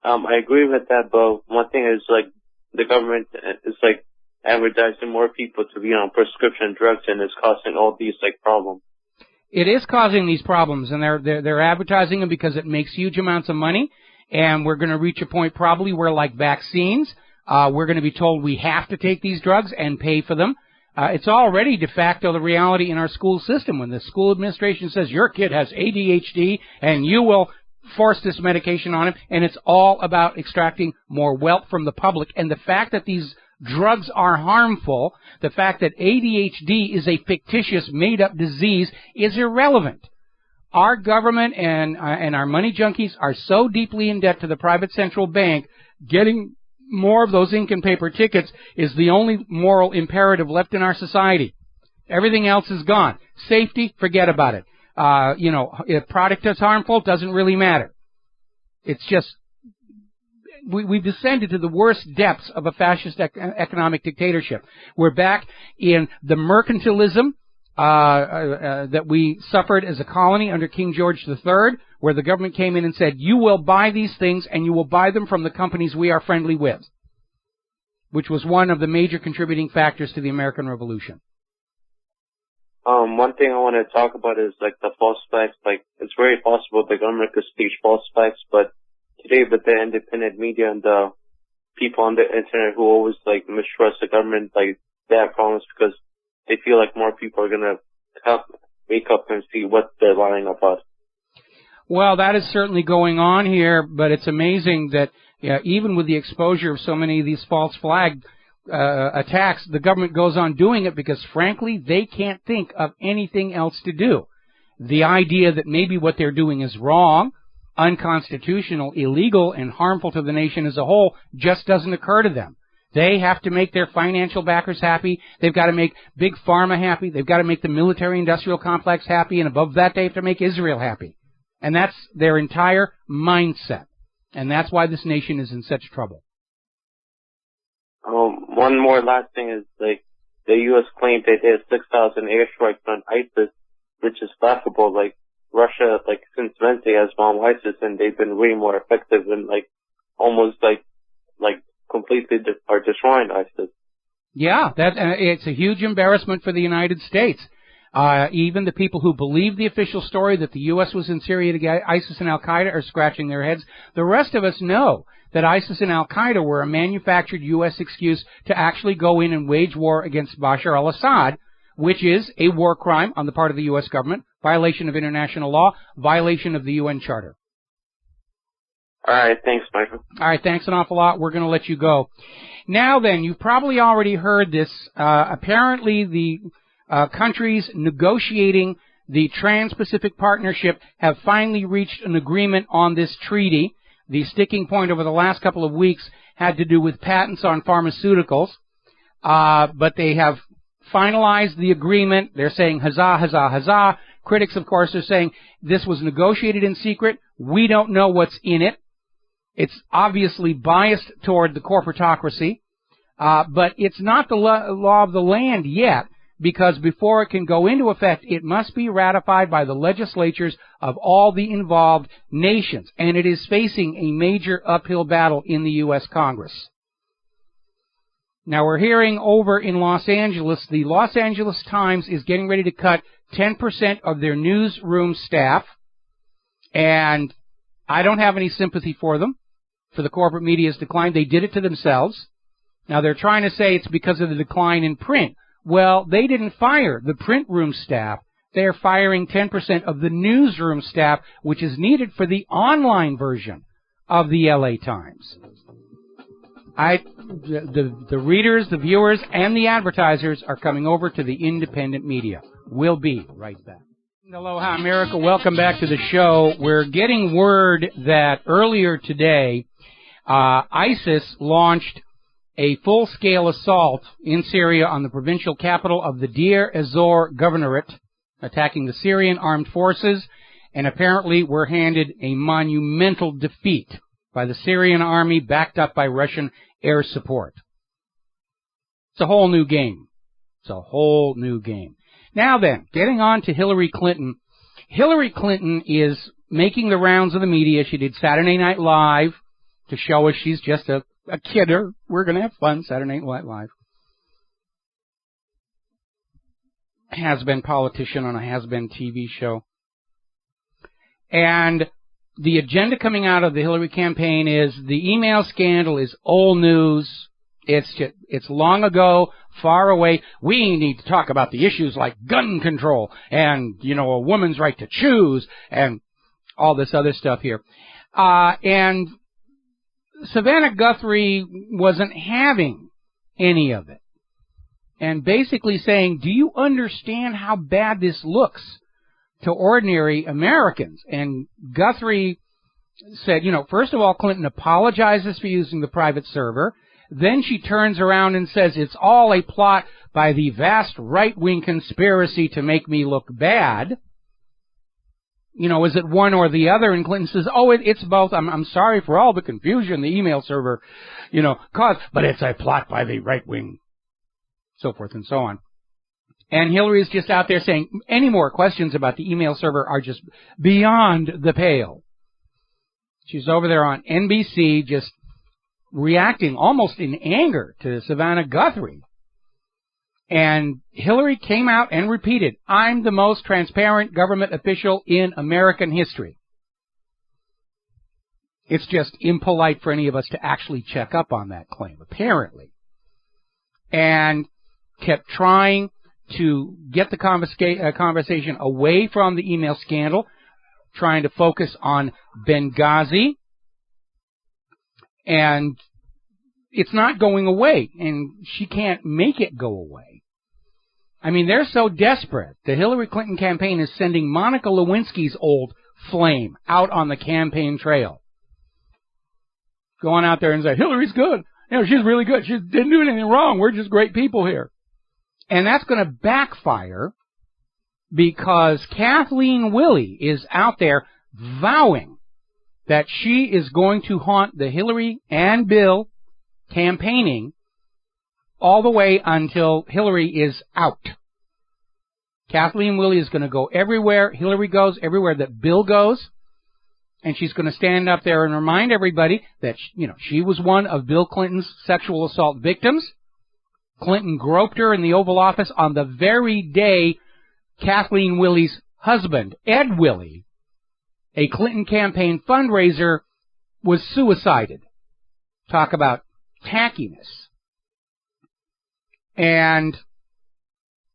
I agree with that, but one thing is like the government is like advertising more people to be on prescription drugs, and it's causing all these like problems. It is causing these problems, and they're advertising them because it makes huge amounts of money, and we're going to reach a point probably where, like vaccines, we're going to be told we have to take these drugs and pay for them. It's already de facto the reality in our school system when the school administration says your kid has ADHD and you will force this medication on him, and it's all about extracting more wealth from the public. And the fact that these drugs are harmful, the fact that ADHD is a fictitious, made-up disease is irrelevant. Our government and our money junkies are so deeply in debt to the private central bank, getting more of those ink and paper tickets is the only moral imperative left in our society. Everything else is gone. Safety, forget about it. If product is harmful, doesn't really matter. It's just, we've descended to the worst depths of a fascist economic dictatorship. We're back in the mercantilism that we suffered as a colony under King George III, where the government came in and said, you will buy these things and you will buy them from the companies we are friendly with, which was one of the major contributing factors to the American Revolution. One thing I want to talk about is like the false facts. Like, it's very possible the government could speak false facts, but today with the independent media and the people on the internet who always like mistrust the government, like they have problems because they feel like more people are going to wake up and see what they're lying about. Well, that is certainly going on here, but it's amazing that even with the exposure of so many of these false flag attacks, the government goes on doing it because, frankly, they can't think of anything else to do. The idea that maybe what they're doing is wrong, unconstitutional, illegal, and harmful to the nation as a whole just doesn't occur to them. They have to make their financial backers happy. They've got to make Big Pharma happy. They've got to make the military-industrial complex happy. And above that, they have to make Israel happy. And that's their entire mindset. And that's why this nation is in such trouble. One more last thing is, like, the U.S. claimed they did 6,000 airstrikes on ISIS, which is laughable. Like, Russia, like, since Vincent has bombed ISIS, and they've been way more effective and, like, almost, like completely are destroying ISIS. Yeah, it's a huge embarrassment for the United States. Even the people who believe the official story that the U.S. was in Syria to get ISIS and Al-Qaeda are scratching their heads. The rest of us know that ISIS and Al-Qaeda were a manufactured U.S. excuse to actually go in and wage war against Bashar al-Assad, which is a war crime on the part of the U.S. government, violation of international law, violation of the UN Charter. All right, thanks, Michael. All right, thanks an awful lot. We're going to let you go. Now then, you've probably already heard this. Apparently, the countries negotiating the Trans-Pacific Partnership have finally reached an agreement on this treaty. The sticking point over the last couple of weeks had to do with patents on pharmaceuticals, but they have finalized the agreement. They're saying huzzah, huzzah, huzzah. Critics, of course, are saying this was negotiated in secret. We don't know what's in it. It's obviously biased toward the corporatocracy, but it's not the law of the land yet, because before it can go into effect, it must be ratified by the legislatures of all the involved nations, and it is facing a major uphill battle in the U.S. Congress. Now, we're hearing over in Los Angeles, the Los Angeles Times is getting ready to cut 10% of their newsroom staff, and I don't have any sympathy for them, for the corporate media's decline. They did it to themselves. Now, they're trying to say it's because of the decline in print. Well, they didn't fire the print room staff. They're firing 10% of the newsroom staff, which is needed for the online version of the LA Times. The readers, the viewers, and the advertisers are coming over to the independent media. We'll be right back. Aloha, America. Welcome back to the show. We're getting word that earlier today, ISIS launched a full-scale assault in Syria on the provincial capital of the Deir ez-Zor Governorate, attacking the Syrian armed forces, and apparently were handed a monumental defeat by the Syrian army, backed up by Russian air support. It's a whole new game. It's a whole new game. Now then, getting on to Hillary Clinton. Hillary Clinton is making the rounds of the media. She did Saturday Night Live to show us she's just a kidder. We're going to have fun, Saturday Night Live. Has-been politician on a has-been TV show. And the agenda coming out of the Hillary campaign is the email scandal is old news. It's long ago, far away. We need to talk about the issues like gun control and, a woman's right to choose and all this other stuff here. And Savannah Guthrie wasn't having any of it. And basically saying, do you understand how bad this looks to ordinary Americans? And Guthrie said, first of all, Clinton apologizes for using the private server. Then she turns around and says it's all a plot by the vast right-wing conspiracy to make me look bad. Is it one or the other? And Clinton says, it's both. I'm sorry for all the confusion the email server, caused, but it's a plot by the right-wing, so forth and so on. And Hillary's just out there saying any more questions about the email server are just beyond the pale. She's over there on NBC just reacting almost in anger to Savannah Guthrie. And Hillary came out and repeated, I'm the most transparent government official in American history. It's just impolite for any of us to actually check up on that claim, apparently. And kept trying to get the conversation away from the email scandal, trying to focus on Benghazi. And it's not going away, and she can't make it go away. I mean, they're so desperate. The Hillary Clinton campaign is sending Monica Lewinsky's old flame out on the campaign trail. Going out there and say, Hillary's good. She's really good. She didn't do anything wrong. We're just great people here. And that's going to backfire because Kathleen Willey is out there vowing that she is going to haunt the Hillary and Bill campaigning all the way until Hillary is out. Kathleen Willey is going to go everywhere Hillary goes, everywhere that Bill goes, and she's going to stand up there and remind everybody that, she was one of Bill Clinton's sexual assault victims. Clinton groped her in the Oval Office on the very day Kathleen Willey's husband, Ed Willey, a Clinton campaign fundraiser, was suicided. Talk about tackiness. And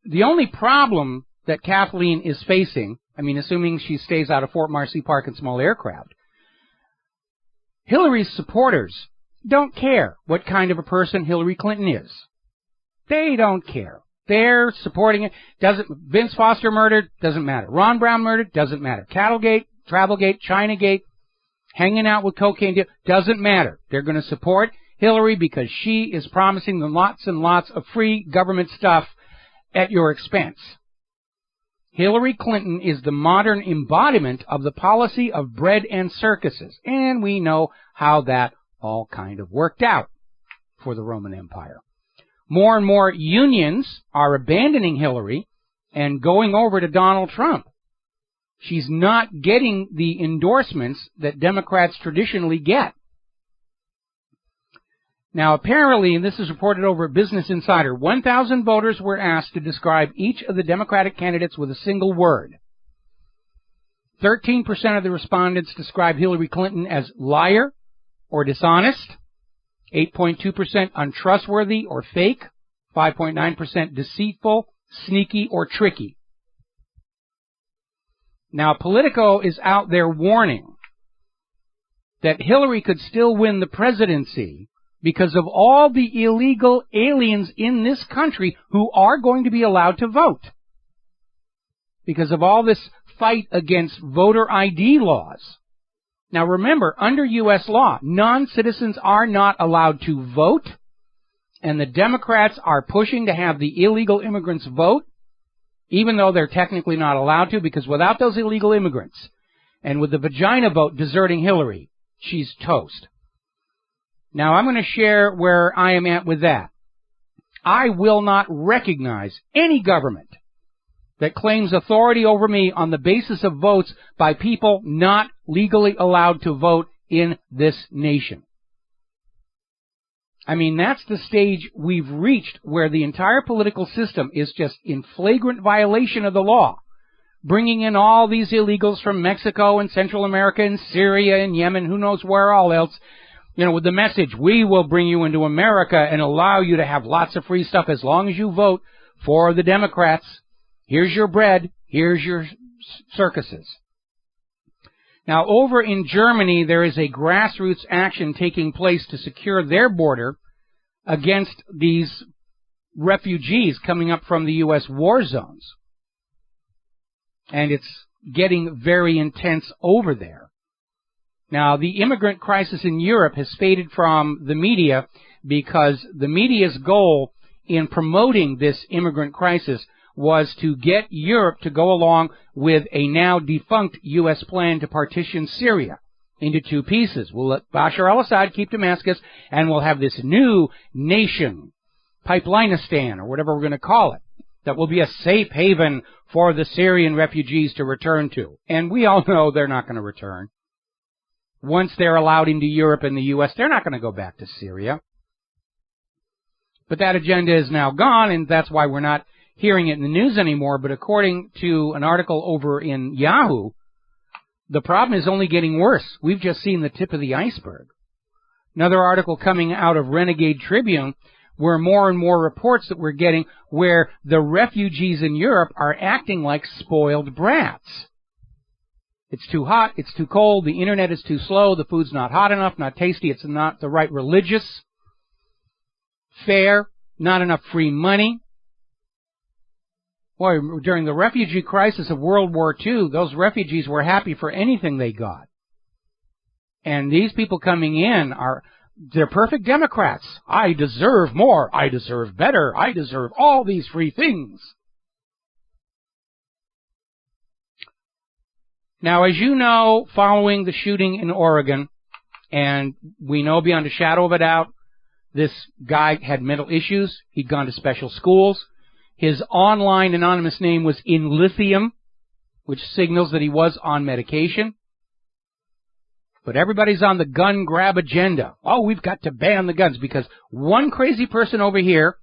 the only problem that Kathleen is facing, assuming she stays out of Fort Marcy Park in small aircraft, Hillary's supporters don't care what kind of a person Hillary Clinton is. They don't care. They're supporting it. Vince Foster murdered? Doesn't matter. Ron Brown murdered? Doesn't matter. Cattlegate, Travelgate, Chinagate, hanging out with cocaine deal? Doesn't matter. They're going to support Hillary because she is promising them lots and lots of free government stuff at your expense. Hillary Clinton is the modern embodiment of the policy of bread and circuses, and we know how that all kind of worked out for the Roman Empire. More and more unions are abandoning Hillary and going over to Donald Trump. She's not getting the endorsements that Democrats traditionally get. Now, apparently, and this is reported over at Business Insider, 1,000 voters were asked to describe each of the Democratic candidates with a single word. 13% of the respondents described Hillary Clinton as liar or dishonest, 8.2% untrustworthy or fake, 5.9% deceitful, sneaky, or tricky. Now, Politico is out there warning that Hillary could still win the presidency because of all the illegal aliens in this country who are going to be allowed to vote. Because of all this fight against voter ID laws. Now remember, under U.S. law, non-citizens are not allowed to vote, and the Democrats are pushing to have the illegal immigrants vote, even though they're technically not allowed to, because without those illegal immigrants, and with the vagina vote deserting Hillary, she's toast. Now I'm going to share where I am at with that. I will not recognize any government that claims authority over me on the basis of votes by people not legally allowed to vote in this nation. That's the stage we've reached where the entire political system is just in flagrant violation of the law, bringing in all these illegals from Mexico and Central America and Syria and Yemen, who knows where all else, with the message, we will bring you into America and allow you to have lots of free stuff as long as you vote for the Democrats. Here's your bread. Here's your circuses. Now, over in Germany, there is a grassroots action taking place to secure their border against these refugees coming up from the U.S. war zones. And it's getting very intense over there. Now, the immigrant crisis in Europe has faded from the media because the media's goal in promoting this immigrant crisis was to get Europe to go along with a now defunct U.S. plan to partition Syria into two pieces. We'll let Bashar al-Assad keep Damascus, and we'll have this new nation, Pipelineistan, or whatever we're going to call it, that will be a safe haven for the Syrian refugees to return to. And we all know they're not going to return. Once they're allowed into Europe and the U.S., they're not going to go back to Syria. But that agenda is now gone, and that's why we're not hearing it in the news anymore. But according to an article over in Yahoo, the problem is only getting worse. We've just seen the tip of the iceberg. Another article coming out of Renegade Tribune, where more and more reports that we're getting where the refugees in Europe are acting like spoiled brats. It's too hot, it's too cold, the internet is too slow, the food's not hot enough, not tasty, it's not the right religious fare, not enough free money. Boy, during the refugee crisis of World War II, those refugees were happy for anything they got. And these people coming in they're perfect Democrats. I deserve more. I deserve better. I deserve all these free things. Now, as you know, following the shooting in Oregon, and we know beyond a shadow of a doubt, this guy had mental issues. He'd gone to special schools. His online anonymous name was in lithium, which signals that he was on medication. But everybody's on the gun grab agenda. Oh, we've got to ban the guns because one crazy person over here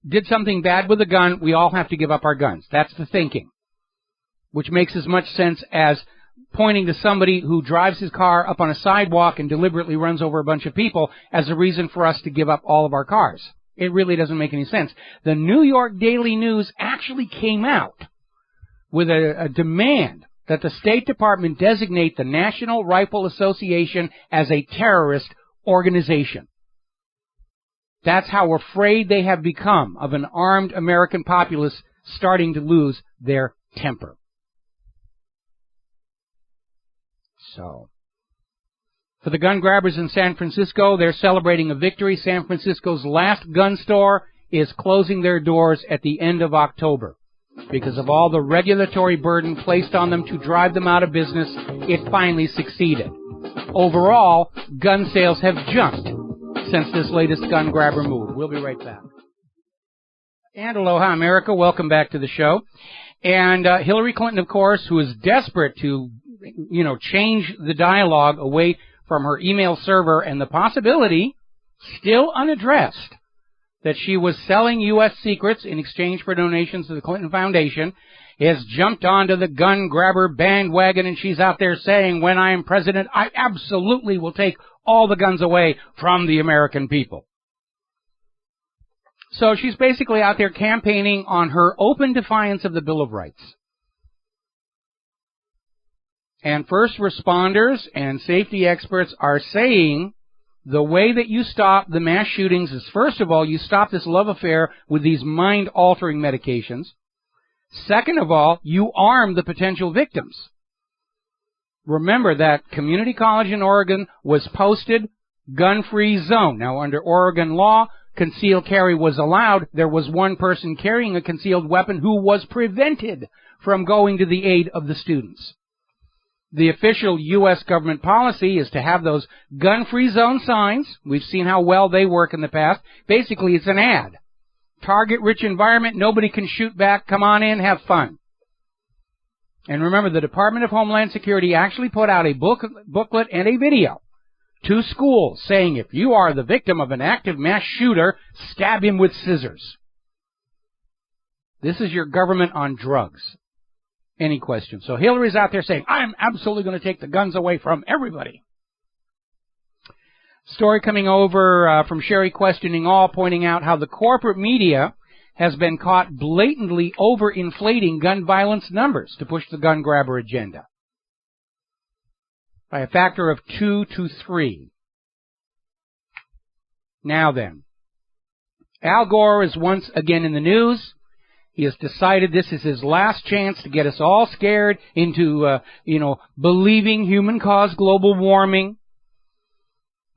did something bad with a gun. We all have to give up our guns. That's the thinking, which makes as much sense as pointing to somebody who drives his car up on a sidewalk and deliberately runs over a bunch of people as a reason for us to give up all of our cars. It really doesn't make any sense. The New York Daily News actually came out with a demand that the State Department designate the National Rifle Association as a terrorist organization. That's how afraid they have become of an armed American populace starting to lose their temper. So, for the gun grabbers in San Francisco, they're celebrating a victory. San Francisco's last gun store is closing their doors at the end of October. Because of all the regulatory burden placed on them to drive them out of business, it finally succeeded. Overall, gun sales have jumped since this latest gun grabber move. We'll be right back. And aloha, America. Welcome back to the show. And Hillary Clinton, of course, who is desperate to, change the dialogue away from her email server and the possibility, still unaddressed, that she was selling U.S. secrets in exchange for donations to the Clinton Foundation, has jumped onto the gun grabber bandwagon, and she's out there saying, when I am president, I absolutely will take all the guns away from the American people. So she's basically out there campaigning on her open defiance of the Bill of Rights. And first responders and safety experts are saying the way that you stop the mass shootings is, first of all, you stop this love affair with these mind-altering medications. Second of all, you arm the potential victims. Remember that community college in Oregon was posted gun-free zone. Now, under Oregon law, concealed carry was allowed. There was one person carrying a concealed weapon who was prevented from going to the aid of the students. The official U.S. government policy is to have those gun-free zone signs. We've seen how well they work in the past. Basically, it's an ad. Target-rich environment, nobody can shoot back. Come on in, have fun. And remember, the Department of Homeland Security actually put out a booklet and a video to schools saying, if you are the victim of an active mass shooter, stab him with scissors. This is your government on drugs. Any questions? So Hillary's out there saying, I'm absolutely going to take the guns away from everybody. Story coming over from Sherry Questioning All, pointing out how the corporate media has been caught blatantly overinflating gun violence numbers to push the gun grabber agenda by a factor of 2 to 3. Now then, Al Gore is once again in the news. He has decided this is his last chance to get us all scared into, believing human-caused global warming.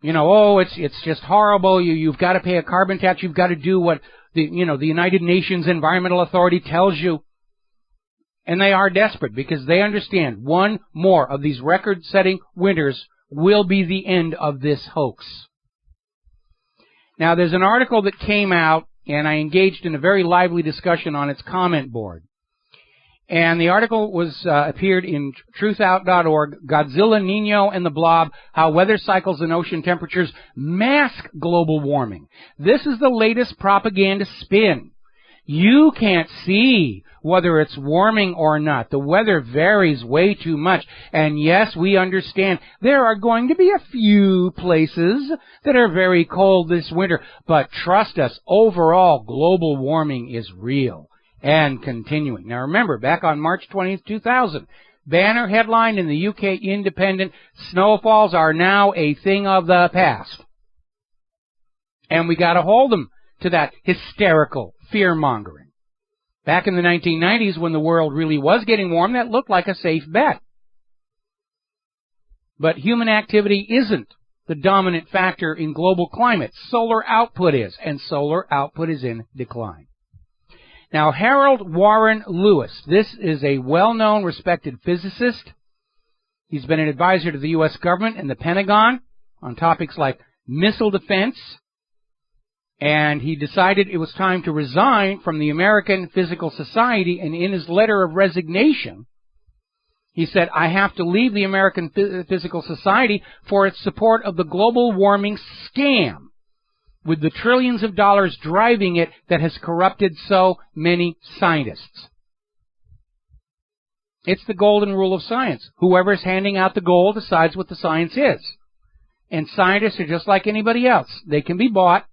It's just horrible. You've got to pay a carbon tax. You've got to do what the United Nations Environmental Authority tells you. And they are desperate because they understand one more of these record-setting winters will be the end of this hoax. Now, there's an article that came out, and I engaged in a very lively discussion on its comment board. And the article appeared in truthout.org, Godzilla, Nino, and the Blob, How Weather Cycles and Ocean Temperatures Mask Global Warming. This is the latest propaganda spin. You can't see whether it's warming or not. The weather varies way too much. And yes, we understand there are going to be a few places that are very cold this winter. But trust us, overall, global warming is real and continuing. Now remember, back on March 20th, 2000, banner headline in the UK Independent, snowfalls are now a thing of the past. And we got to hold them to that hysterical fear-mongering. Back in the 1990s, when the world really was getting warm, that looked like a safe bet. But human activity isn't the dominant factor in global climate. Solar output is, and solar output is in decline. Now, Harold Warren Lewis, this is a well-known, respected physicist. He's been an advisor to the U.S. government and the Pentagon on topics like missile defense. And he decided it was time to resign from the American Physical Society, and in his letter of resignation, he said, I have to leave the American Physical Society for its support of the global warming scam, with the trillions of dollars driving it that has corrupted so many scientists. It's the golden rule of science. Whoever's handing out the gold decides what the science is. And scientists are just like anybody else. They can be bought.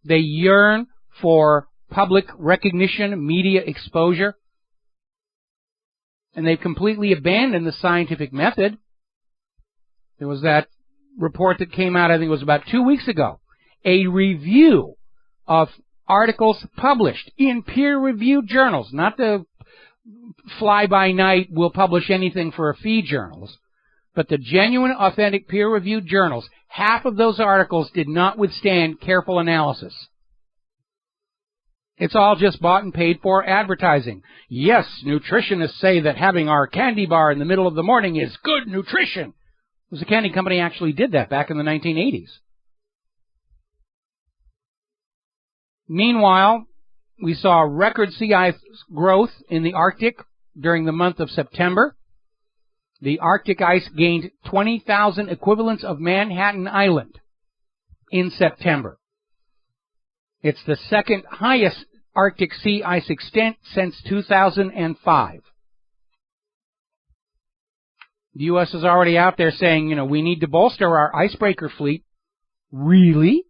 They yearn for public recognition, media exposure, and they've completely abandoned the scientific method. There was that report that came out, I think it was about 2 weeks ago, a review of articles published in peer-reviewed journals, not the fly-by-night, we'll publish anything for a fee journals, but the genuine, authentic, peer-reviewed journals. Half of those articles did not withstand careful analysis. It's all just bought and paid for advertising. Yes, nutritionists say that having our candy bar in the middle of the morning is good nutrition. It was a candy company actually did that back in the 1980s. Meanwhile, we saw record sea ice growth in the Arctic during the month of September. The Arctic ice gained 20,000 equivalents of Manhattan Island in September. It's the second highest Arctic sea ice extent since 2005. The U.S. is already out there saying, we need to bolster our icebreaker fleet. Really?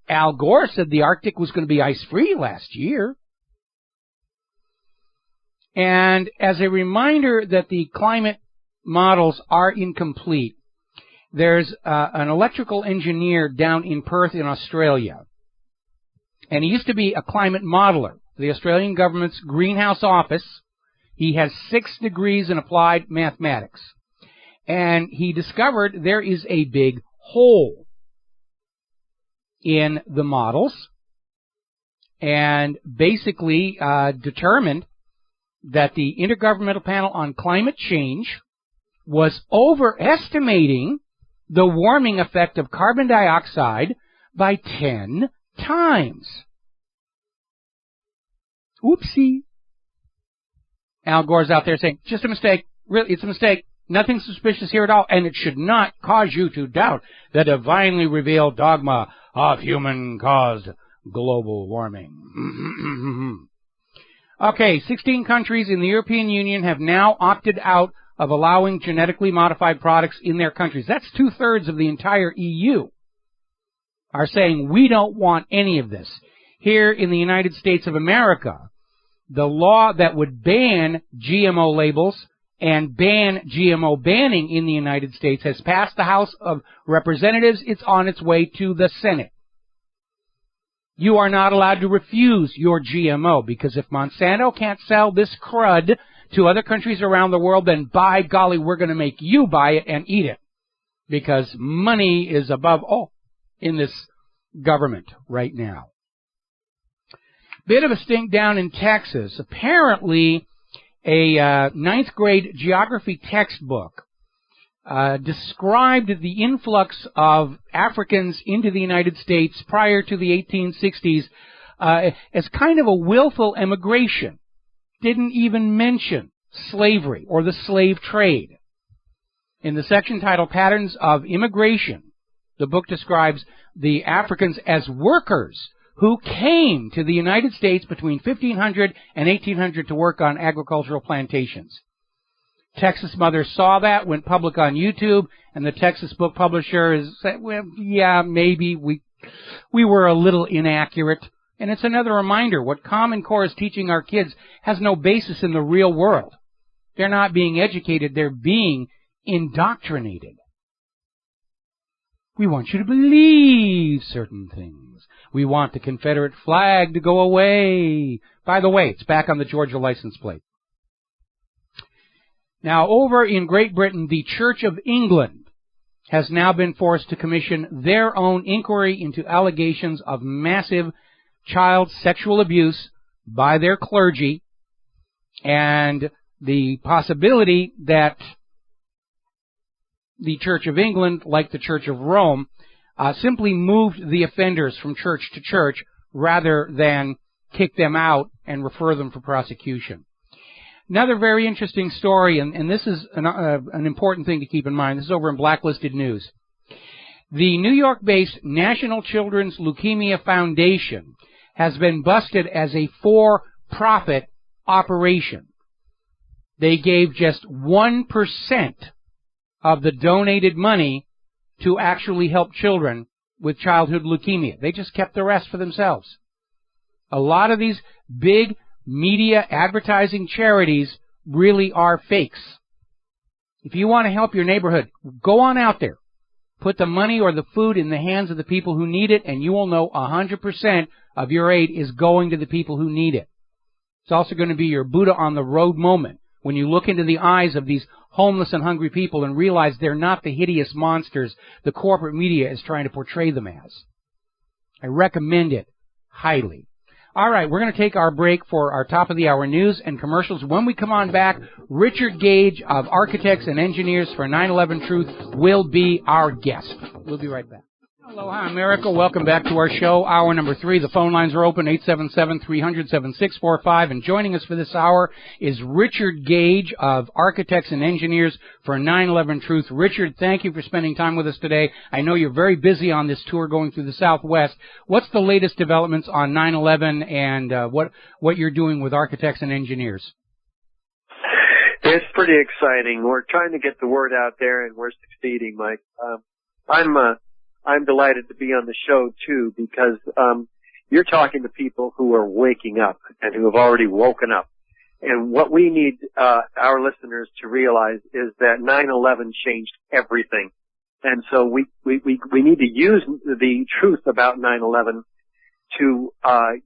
Al Gore said the Arctic was going to be ice-free last year. And as a reminder that the climate models are incomplete, there's an electrical engineer down in Perth in Australia, and he used to be a climate modeler for the Australian government's greenhouse office. He has 6 degrees in applied mathematics, and he discovered there is a big hole in the models, and basically determined that the Intergovernmental Panel on Climate Change was overestimating the warming effect of carbon dioxide by 10 times. Oopsie. Al Gore's out there saying, just a mistake. Really, it's a mistake. Nothing suspicious here at all, and it should not cause you to doubt the divinely revealed dogma of human-caused global warming. Okay, 16 countries in the European Union have now opted out of allowing genetically modified products in their countries. That's 2/3 of the entire EU are saying we don't want any of this. Here in the United States of America, the law that would ban GMO labels and ban GMO banning in the United States has passed the House of Representatives. It's on its way to the Senate. You are not allowed to refuse your GMO, because if Monsanto can't sell this crud to other countries around the world, then by golly, we're going to make you buy it and eat it, because money is above all in this government right now. Bit of a stink down in Texas. Apparently, a ninth grade geography textbook described the influx of Africans into the United States prior to the 1860s as kind of a willful immigration. Didn't even mention slavery or the slave trade. In the section titled Patterns of Immigration, the book describes the Africans as workers who came to the United States between 1500 and 1800 to work on agricultural plantations. Texas Mother saw that, went public on YouTube, and the Texas book publisher said, well, yeah, maybe we were a little inaccurate. And it's another reminder, what Common Core is teaching our kids has no basis in the real world. They're not being educated, they're being indoctrinated. We want you to believe certain things. We want the Confederate flag to go away. By the way, it's back on the Georgia license plate. Now, over in Great Britain, the Church of England has now been forced to commission their own inquiry into allegations of massive child sexual abuse by their clergy, and the possibility that the Church of England, like the Church of Rome, simply moved the offenders from church to church rather than kick them out and refer them for prosecution. Another very interesting story, and this is an important thing to keep in mind. This is over in Blacklisted News. The New York-based National Children's Leukemia Foundation has been busted as a for-profit operation. They gave just 1% of the donated money to actually help children with childhood leukemia. They just kept the rest for themselves. A lot of these big media advertising charities really are fakes. If you want to help your neighborhood, go on out there. Put the money or the food in the hands of the people who need it, and you will know 100% of your aid is going to the people who need it. It's also going to be your Buddha on the road moment when you look into the eyes of these homeless and hungry people and realize they're not the hideous monsters the corporate media is trying to portray them as. I recommend it highly. All right, we're going to take our break for our top-of-the-hour news and commercials. When we come on back, Richard Gage of Architects and Engineers for 9/11 Truth will be our guest. We'll be right back. Aloha, America. Welcome back to our show, hour number 3. The phone lines are open, 877-300-7645. And joining us for this hour is Richard Gage of Architects and Engineers for 9/11 Truth. Richard, thank you for spending time with us today. I know you're very busy on this tour going through the Southwest. What's the latest developments on 9/11 and what you're doing with Architects and Engineers? It's pretty exciting. We're trying to get the word out there, and we're succeeding, Mike. I'm delighted to be on the show, too, because you're talking to people who are waking up and who have already woken up. And what we need our listeners to realize is that 9/11 changed everything. And so we need to use the truth about 9/11 to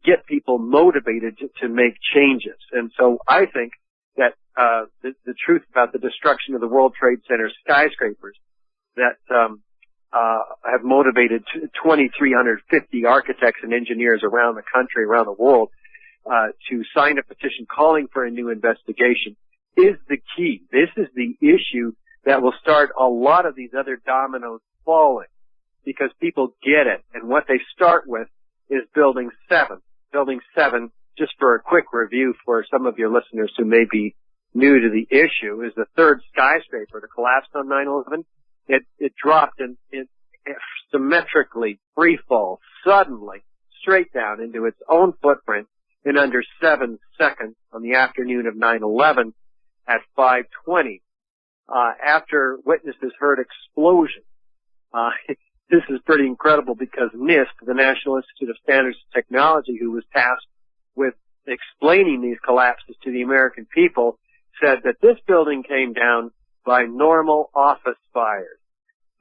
get people motivated to make changes. And so I think that the truth about the destruction of the World Trade Center skyscrapers that have motivated 2,350 architects and engineers around the country, around the world, to sign a petition calling for a new investigation is the key. This is the issue that will start a lot of these other dominoes falling, because people get it. And what they start with is Building 7. Building 7, just for a quick review for some of your listeners who may be new to the issue, is the third skyscraper to collapse on 9/11. It dropped in symmetrically, free fall, suddenly, straight down into its own footprint in under 7 seconds on the afternoon of 9/11 at 5:20. After witnesses heard explosions. This is pretty incredible because NIST, the National Institute of Standards and Technology, who was tasked with explaining these collapses to the American people, said that this building came down by normal office fires.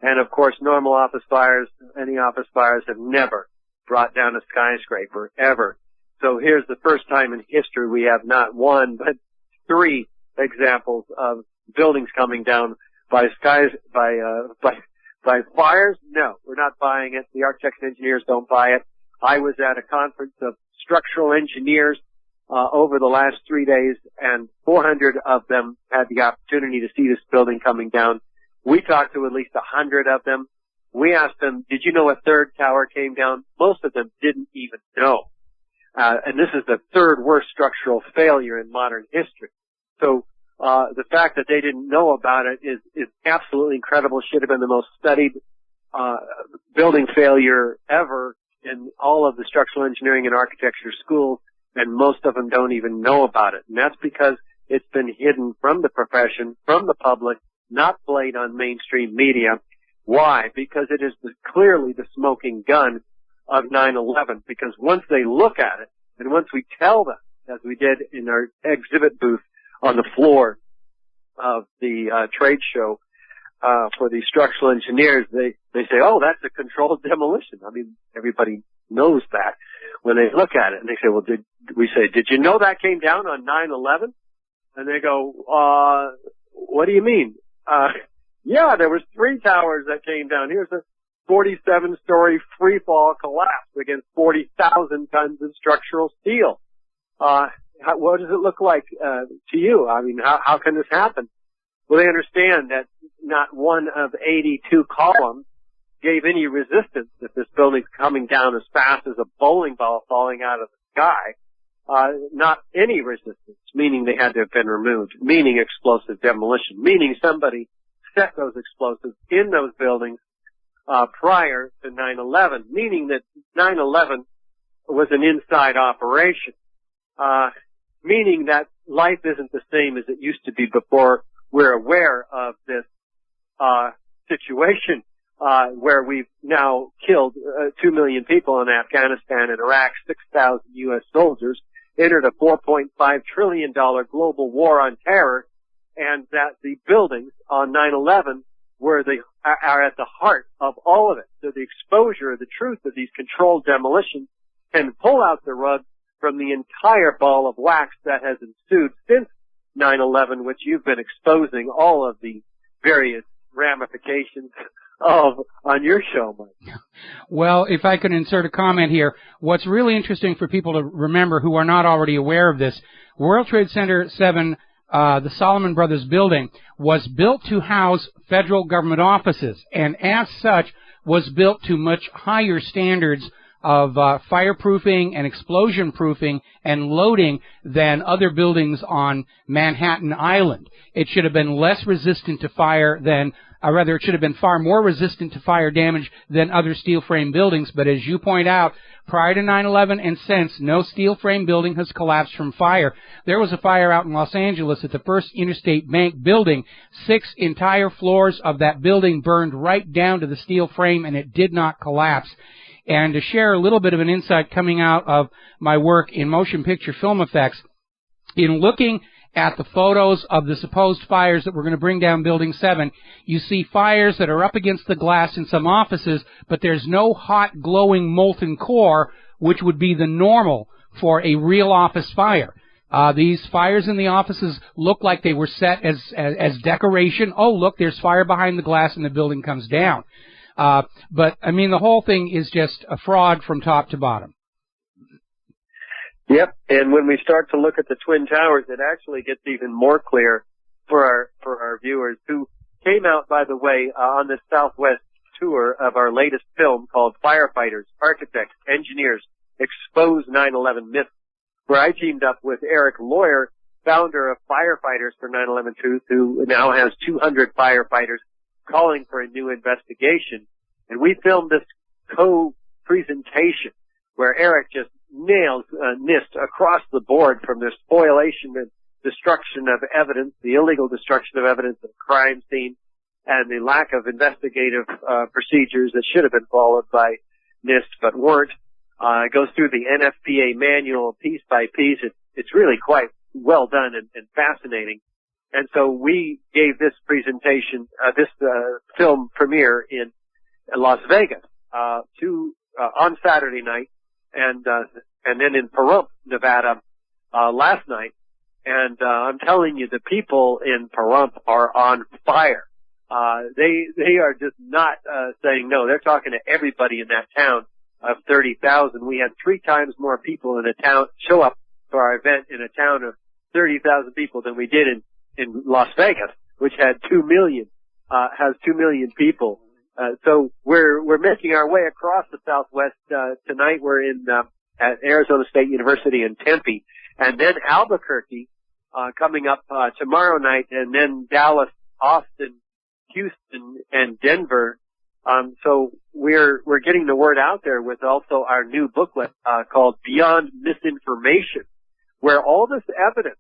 And of course, normal office fires, any office fires have never brought down a skyscraper ever. So here's the first time in history we have not one, but 3 examples of buildings coming down by fires. No, we're not buying it. The architects and engineers don't buy it. I was at a conference of structural engineers over the last 3 days, and 400 of them had the opportunity to see this building coming down. We talked to at least 100 of them. We asked them, did you know a third tower came down? Most of them didn't even know. And this is the 3rd worst structural failure in modern history. So the fact that they didn't know about it is absolutely incredible. Should have been the most studied building failure ever in all of the structural engineering and architecture schools, and most of them don't even know about it. And that's because it's been hidden from the profession, from the public, not played on mainstream media. Why? Because it is clearly the smoking gun of 9/11. Because once they look at it, and once we tell them, as we did in our exhibit booth on the floor of the trade show for the structural engineers, they say, oh, that's a controlled demolition. I mean, everybody knows that when they look at it. And they say, well, did you know that came down on 9/11? And they go, what do you mean? Yeah, there was 3 towers that came down. Here's a 47-story free fall collapse against 40,000 tons of structural steel. What does it look like to you? I mean, how can this happen? Well, they understand that not one of 82 columns gave any resistance if this building's coming down as fast as a bowling ball falling out of the sky. Not any resistance, meaning they had to have been removed, meaning explosive demolition, meaning somebody set those explosives in those buildings prior to 9/11, meaning that 9/11 was an inside operation, meaning that life isn't the same as it used to be before we're aware of this situation where we've now killed 2 million people in Afghanistan and Iraq, 6,000 U.S. soldiers, entered a $4.5 trillion global war on terror, and that the buildings on 9/11 are at the heart of all of it. So the exposure, the truth of these controlled demolitions can pull out the rug from the entire ball of wax that has ensued since 9/11, which you've been exposing all of the various ramifications of on your show, Mike. Well, if I could insert a comment here, what's really interesting for people to remember who are not already aware of this, World Trade Center 7, the Solomon Brothers building, was built to house federal government offices, and as such was built to much higher standards of fireproofing and explosion proofing and loading than other buildings on Manhattan Island. It should have been less resistant to fire than, it should have been far more resistant to fire damage than other steel frame buildings. But as you point out, prior to 9/11 and since, no steel frame building has collapsed from fire. There was a fire out in Los Angeles at the First Interstate Bank building. 6 entire floors of that building burned right down to the steel frame, and it did not collapse. And to share a little bit of an insight coming out of my work in motion picture film effects, in looking at the photos of the supposed fires that we're going to bring down Building 7, you see fires that are up against the glass in some offices, but there's no hot, glowing, molten core, which would be the normal for a real office fire. These fires in the offices look like they were set as decoration. Oh, look, there's fire behind the glass and the building comes down. But, I mean, the whole thing is just a fraud from top to bottom. Yep, and when we start to look at the Twin Towers, it actually gets even more clear for our viewers, who came out, by the way, on the Southwest tour of our latest film called Firefighters, Architects, Engineers, Expose 9/11 Myths, where I teamed up with Eric Lawyer, founder of Firefighters for 9/11 Truth, who now has 200 firefighters calling for a new investigation. And we filmed this co-presentation where Eric just nails NIST across the board, from the spoliation and destruction of evidence, the illegal destruction of evidence at a crime scene, and the lack of investigative procedures that should have been followed by NIST but weren't. It goes through the NFPA manual piece by piece. It's really quite well done and fascinating. And so we gave this presentation, this film premiere in Las Vegas, to on Saturday night, and then in Pahrump, Nevada, last night. And I'm telling you, the people in Pahrump are on fire. They are just not saying no. They're talking to everybody in that town of 30,000. We had 3 times more people in a town show up for our event in a town of 30,000 people than we did in Las Vegas, which had 2 million, has 2 million people. So we're making our way across the Southwest. Tonight we're at Arizona State University in Tempe, and then Albuquerque, coming up, tomorrow night, and then Dallas, Austin, Houston, and Denver. So we're getting the word out there with also our new booklet, called Beyond Misinformation, where all this evidence,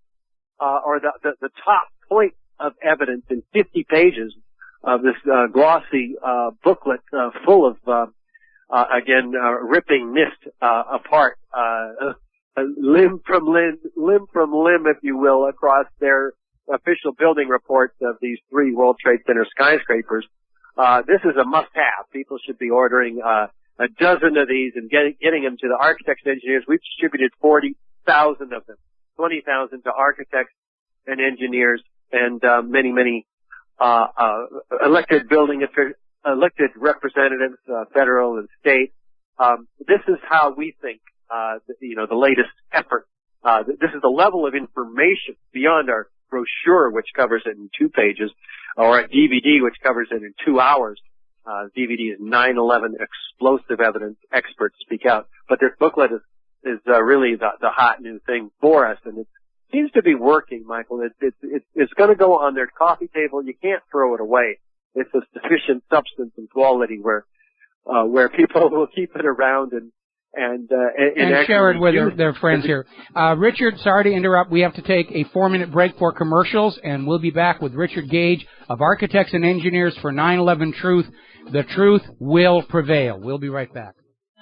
or the top point of evidence in 50 pages of this, glossy, booklet, full of, again, ripping myths, apart, limb from limb, if you will, across their official building reports of these 3 World Trade Center skyscrapers. This is a must-have. People should be ordering a dozen of these and getting them to the architects and engineers. We've distributed 40,000 of them, 20,000 to architects and engineers, and many elected representatives, federal and state. This is how we think. The latest effort. This is the level of information beyond our brochure, which covers it in 2 pages, or a DVD, which covers it in 2 hours. DVD is 9/11 explosive evidence. Experts speak out. But this booklet is really the hot new thing for us, and it seems to be working, Michael. It's going to go on their coffee table. You can't throw it away. It's of sufficient substance and quality where people will keep it around and share it with their friends here. Richard, sorry to interrupt. We have to take a 4-minute break for commercials, and we'll be back with Richard Gage of Architects and Engineers for 9/11 Truth. The truth will prevail. We'll be right back.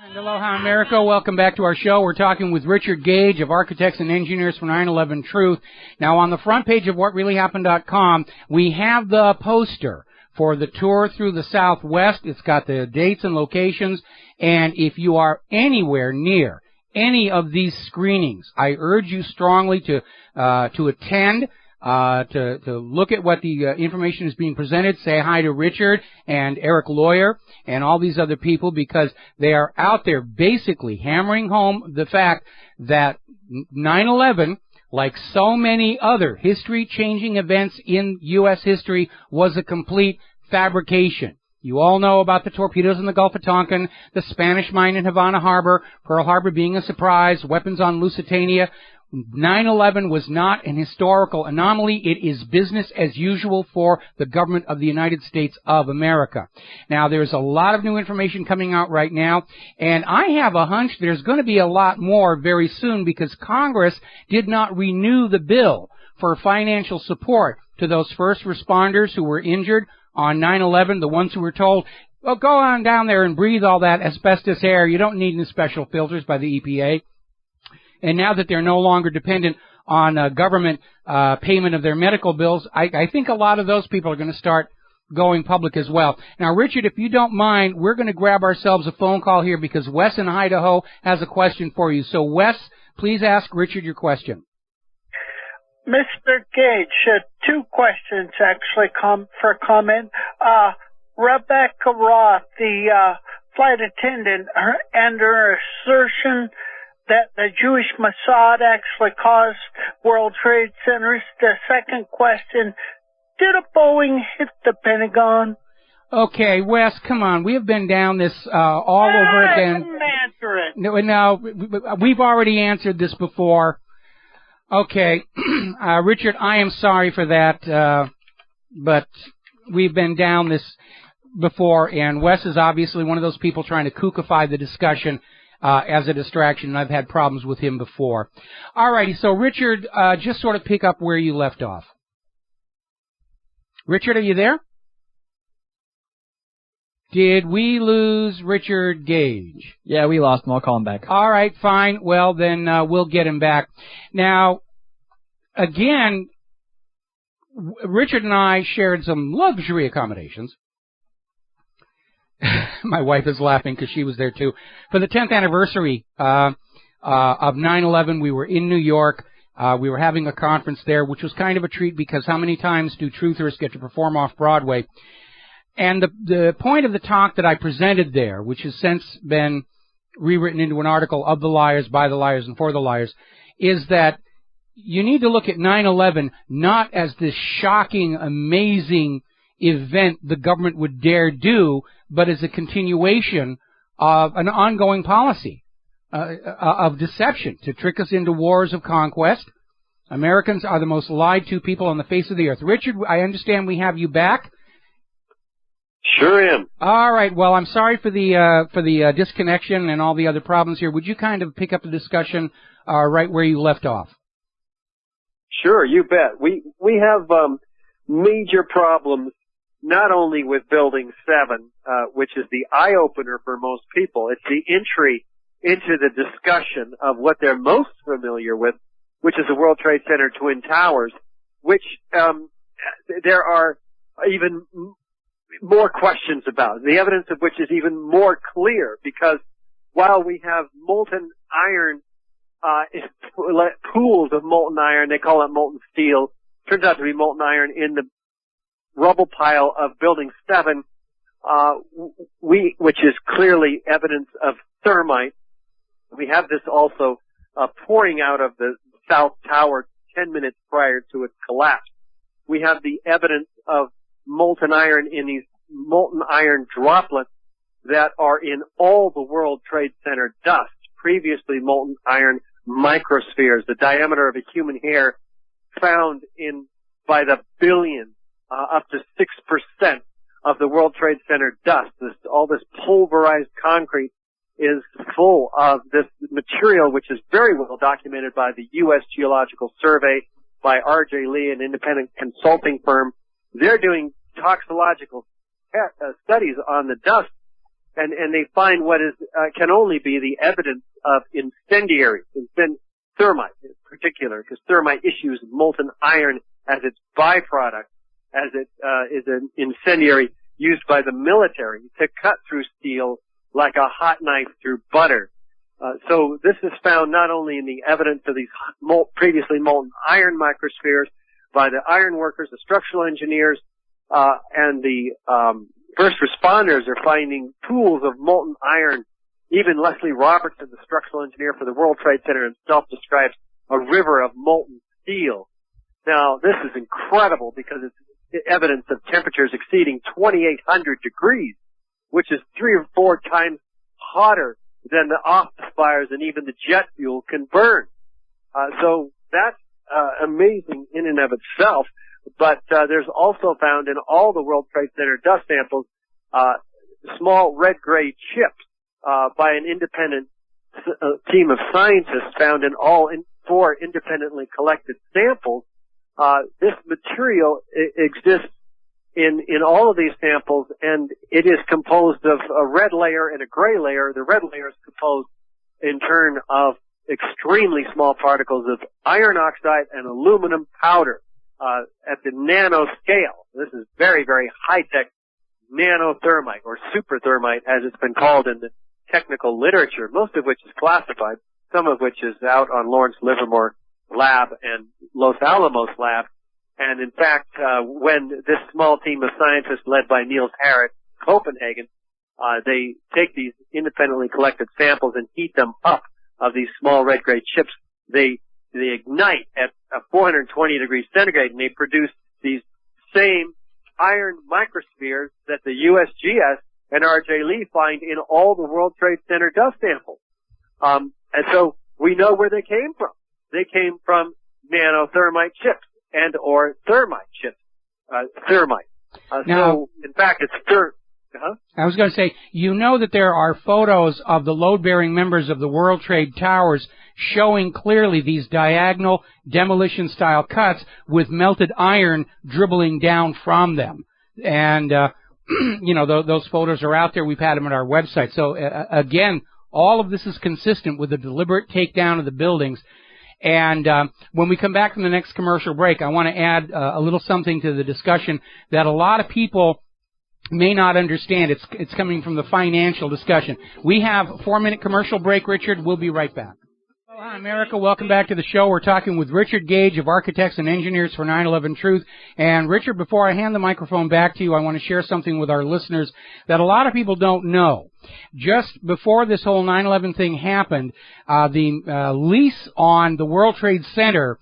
And aloha, America. Welcome back to our show. We're talking with Richard Gage of Architects and Engineers for 9/11 Truth. Now, on the front page of WhatReallyHappened.com, we have the poster for the tour through the Southwest. It's got the dates and locations. And if you are anywhere near any of these screenings, I urge you strongly to attend, to look at what the information is being presented. Say hi to Richard and Eric Lawyer and all these other people, because they are out there basically hammering home the fact that 9/11, like so many other history-changing events in U.S. history, was a complete fabrication. You all know about the torpedoes in the Gulf of Tonkin, the Spanish mine in Havana Harbor, Pearl Harbor being a surprise, weapons on Lusitania. 9/11 was not an historical anomaly. It is business as usual for the government of the United States of America. Now, there's a lot of new information coming out right now, and I have a hunch there's going to be a lot more very soon, because Congress did not renew the bill for financial support to those first responders who were injured on 9/11, the ones who were told, well, go on down there and breathe all that asbestos air. You don't need any special filters by the EPA. And now that they're no longer dependent on government payment of their medical bills, I think a lot of those people are going to start going public as well. Now, Richard, if you don't mind, we're going to grab ourselves a phone call here, because Wes in Idaho has a question for you. So, Wes, please ask Richard your question. Mr. Gage, 2 questions actually for comment. Rebecca Roth, the flight attendant, and her assertion that the Jewish Mossad actually caused World Trade Centers. The second question, did a Boeing hit the Pentagon? Okay, Wes, come on. We have been down this all over again. I didn't answer it. No, we've already answered this before. Okay, Richard, I am sorry for that, but we've been down this before, and Wes is obviously one of those people trying to kookify the discussion as a distraction, and I've had problems with him before. All righty, so Richard, just sort of pick up where you left off. Richard, are you there? Did we lose Richard Gage? Yeah, we lost him. I'll call him back. All right, fine. Well, then we'll get him back. Now, again, Richard and I shared some luxury accommodations My wife is laughing because she was there too. For the 10th anniversary of 9/11, we were in New York. We were having a conference there, which was kind of a treat because how many times do truthers get to perform off Broadway? And the point of the talk that I presented there, which has since been rewritten into an article of the liars, by the liars, and for the liars, is that you need to look at 9/11 not as this shocking, amazing event the government would dare do, but as a continuation of an ongoing policy of deception to trick us into wars of conquest. Americans are the most lied to people on the face of the earth. Richard, I understand we have you back. Sure am. All right. Well, I'm sorry for the disconnection and all the other problems here. Would you kind of pick up the discussion right where you left off? Sure, you bet. We have major problems not only with Building 7, which is the eye-opener for most people. It's the entry into the discussion of what they're most familiar with, which is the World Trade Center Twin Towers, which there are even more questions about, the evidence of which is even more clear, because while we have molten iron, pools of molten iron, they call it molten steel, turns out to be molten iron in the rubble pile of Building 7, which is clearly evidence of thermite. We have this also pouring out of the South Tower 10 minutes prior to its collapse. We have the evidence of molten iron in these molten iron droplets that are in all the World Trade Center dust, previously molten iron microspheres, the diameter of a human hair, found by the billion, up to 6% of the World Trade Center dust. All this pulverized concrete is full of this material, which is very well documented by the U.S. Geological Survey, by R.J. Lee, an independent consulting firm. They're doing toxicological studies on the dust, and they find what can only be the evidence of incendiaries, thermite in particular, because thermite issues molten iron as its byproduct, as it is an incendiary used by the military to cut through steel like a hot knife through butter. So this is found not only in the evidence of these previously molten iron microspheres by the iron workers, the structural engineers, and the first responders are finding pools of molten iron. Even Leslie Robertson, the structural engineer for the World Trade Center himself, describes a river of molten steel. Now, this is incredible because it's evidence of temperatures exceeding 2,800 degrees, which is 3 or 4 times hotter than the office fires and even the jet fuel can burn. So that's amazing in and of itself. But there's also found in all the World Trade Center dust samples small red-gray chips by an independent team of scientists found in 4 independently collected samples. This material exists in all of these samples, and it is composed of a red layer and a gray layer. The red layer is composed in turn of extremely small particles of iron oxide and aluminum powder at the nano scale. This is very, very high-tech nanothermite, or super thermite, as it's been called in the technical literature, most of which is classified, some of which is out on Lawrence Livermore Lab and Los Alamos Lab. And in fact, when this small team of scientists led by Niels Harrit, Copenhagen, they take these independently collected samples and heat them up of these small red-gray chips. They ignite at 420 degrees centigrade, and they produce these same iron microspheres that the USGS and R.J. Lee find in all the World Trade Center dust samples. And so we know where they came from. They came from nanothermite chips and or thermite chips, thermite. Now, so, in fact, it's I was going to say, you know that there are photos of the load-bearing members of the World Trade Towers showing clearly these diagonal demolition-style cuts with melted iron dribbling down from them. And, you know, those photos are out there. We've had them on our website. So, again, all of this is consistent with the deliberate takedown of the buildings. And when we come back from the next commercial break, I want to add a little something to the discussion that a lot of people may not understand. It's coming from the financial discussion. We have a 4-minute commercial break, Richard. We'll be right back. Hi, America. Welcome back to the show. We're talking with Richard Gage of Architects and Engineers for 9/11 Truth. And, Richard, before I hand the microphone back to you, I want to share something with our listeners that a lot of people don't know. Just before this whole 9/11 thing happened, the lease on the World Trade Center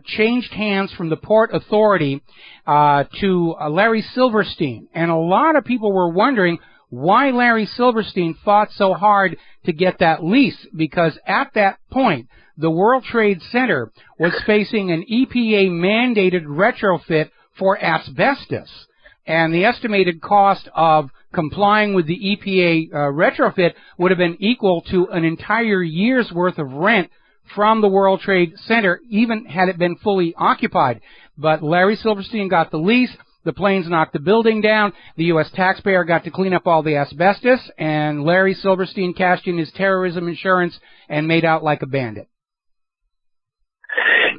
changed hands from the Port Authority to Larry Silverstein. And a lot of people were wondering why Larry Silverstein fought so hard to get that lease, because at that point, the World Trade Center was facing an EPA-mandated retrofit for asbestos. And the estimated cost of complying with the EPA retrofit would have been equal to an entire year's worth of rent from the World Trade Center, even had it been fully occupied. But Larry Silverstein got the lease. The planes knocked the building down. The U.S. taxpayer got to clean up all the asbestos, and Larry Silverstein cashed in his terrorism insurance and made out like a bandit.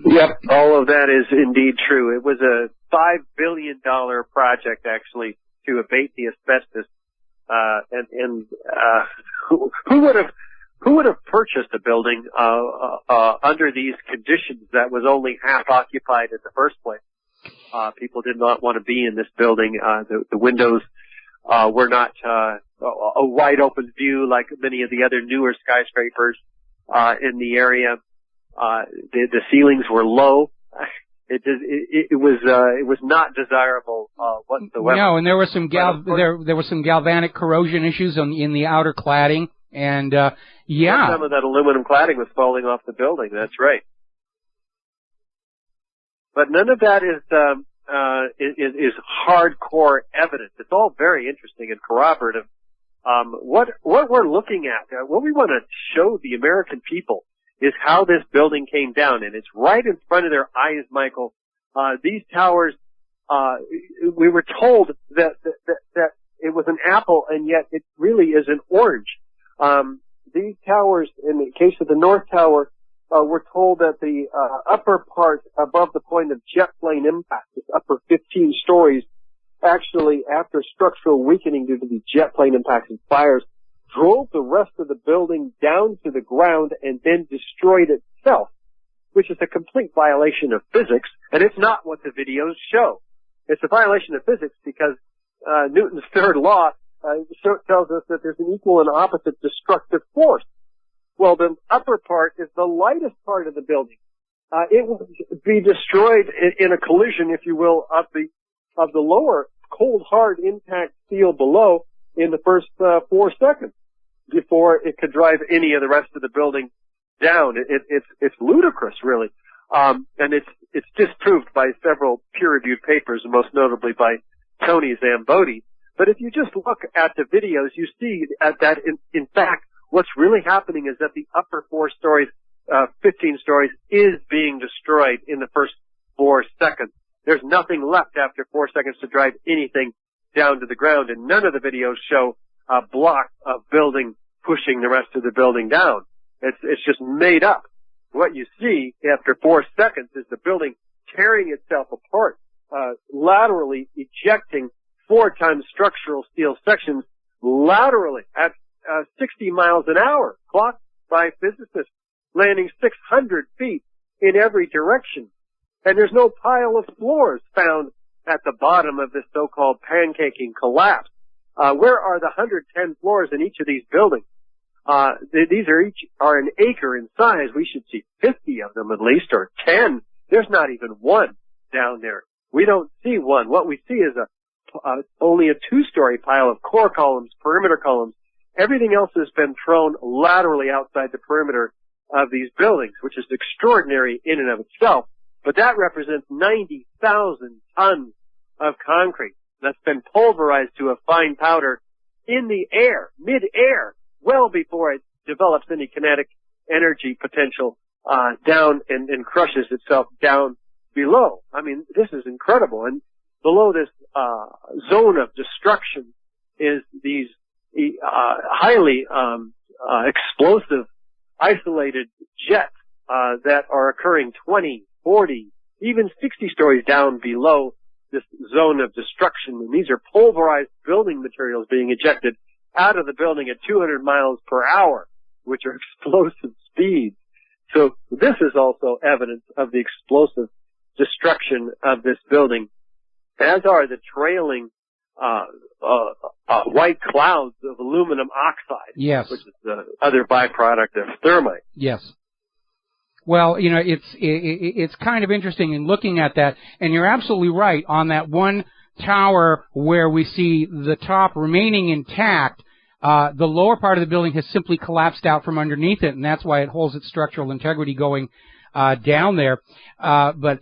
Yep, all of that is indeed true. It was a $5 billion project, actually, to abate the asbestos. Who would have purchased a building under these conditions that was only half occupied in the first place? People did not want to be in this building. The windows were not a wide open view like many of the other newer skyscrapers in the area. The ceilings were low. It was not desirable whatsoever. No, and there were some there were some galvanic corrosion issues in the outer cladding, and some of that aluminum cladding was falling off the building. That's right. But none of that is hardcore evidence. It's all very interesting and corroborative. What we're looking at, what we want to show the American people is how this building came down, and it's right in front of their eyes, Michael. These towers, we were told that it was an apple, and yet it really is an orange. These towers, in the case of the North Tower, we're told that the upper part above the point of jet plane impact, this upper 15 stories, actually, after structural weakening due to the jet plane impacts and fires, drove the rest of the building down to the ground and then destroyed itself, which is a complete violation of physics, and it's not what the videos show. It's a violation of physics because Newton's third law tells us that there's an equal and opposite destructive force. Well, the upper part is the lightest part of the building. It would be destroyed in a collision, if you will, of the lower cold, hard, intact steel below in the first 4 seconds before it could drive any of the rest of the building down. It's ludicrous, really, and it's disproved by several peer-reviewed papers, most notably by Tony Zambodi. But if you just look at the videos, you see that in fact, what's really happening is that the upper 4 stories, 15 stories, is being destroyed in the first 4 seconds. There's nothing left after 4 seconds to drive anything down to the ground, and none of the videos show a block of building pushing the rest of the building down. It's just made up. What you see after 4 seconds is the building tearing itself apart, laterally ejecting 4 times structural steel sections laterally at 60 miles an hour, clocked by physicists, landing 600 feet in every direction. And there's no pile of floors found at the bottom of this so-called pancaking collapse. Where are the 110 floors in each of these buildings? These are an acre in size. We should see 50 of them at least, or 10. There's not even one down there. We don't see one. What we see is only a 2-story pile of core columns, perimeter columns. Everything else has been thrown laterally outside the perimeter of these buildings, which is extraordinary in and of itself. But that represents 90,000 tons of concrete that's been pulverized to a fine powder in the air, mid-air, well before it develops any kinetic energy potential down and crushes itself down below. I mean, this is incredible. And below this zone of destruction is these highly explosive, isolated jets that are occurring 20, 40, even 60 stories down below this zone of destruction. And these are pulverized building materials being ejected out of the building at 200 miles per hour, which are explosive speeds. So this is also evidence of the explosive destruction of this building, as are the trailing white clouds of aluminum oxide, yes, which is the other byproduct of thermite. Yes. Well, you know, it's kind of interesting in looking at that, and you're absolutely right on that one tower where we see the top remaining intact. The lower part of the building has simply collapsed out from underneath it, and that's why it holds its structural integrity going down there. But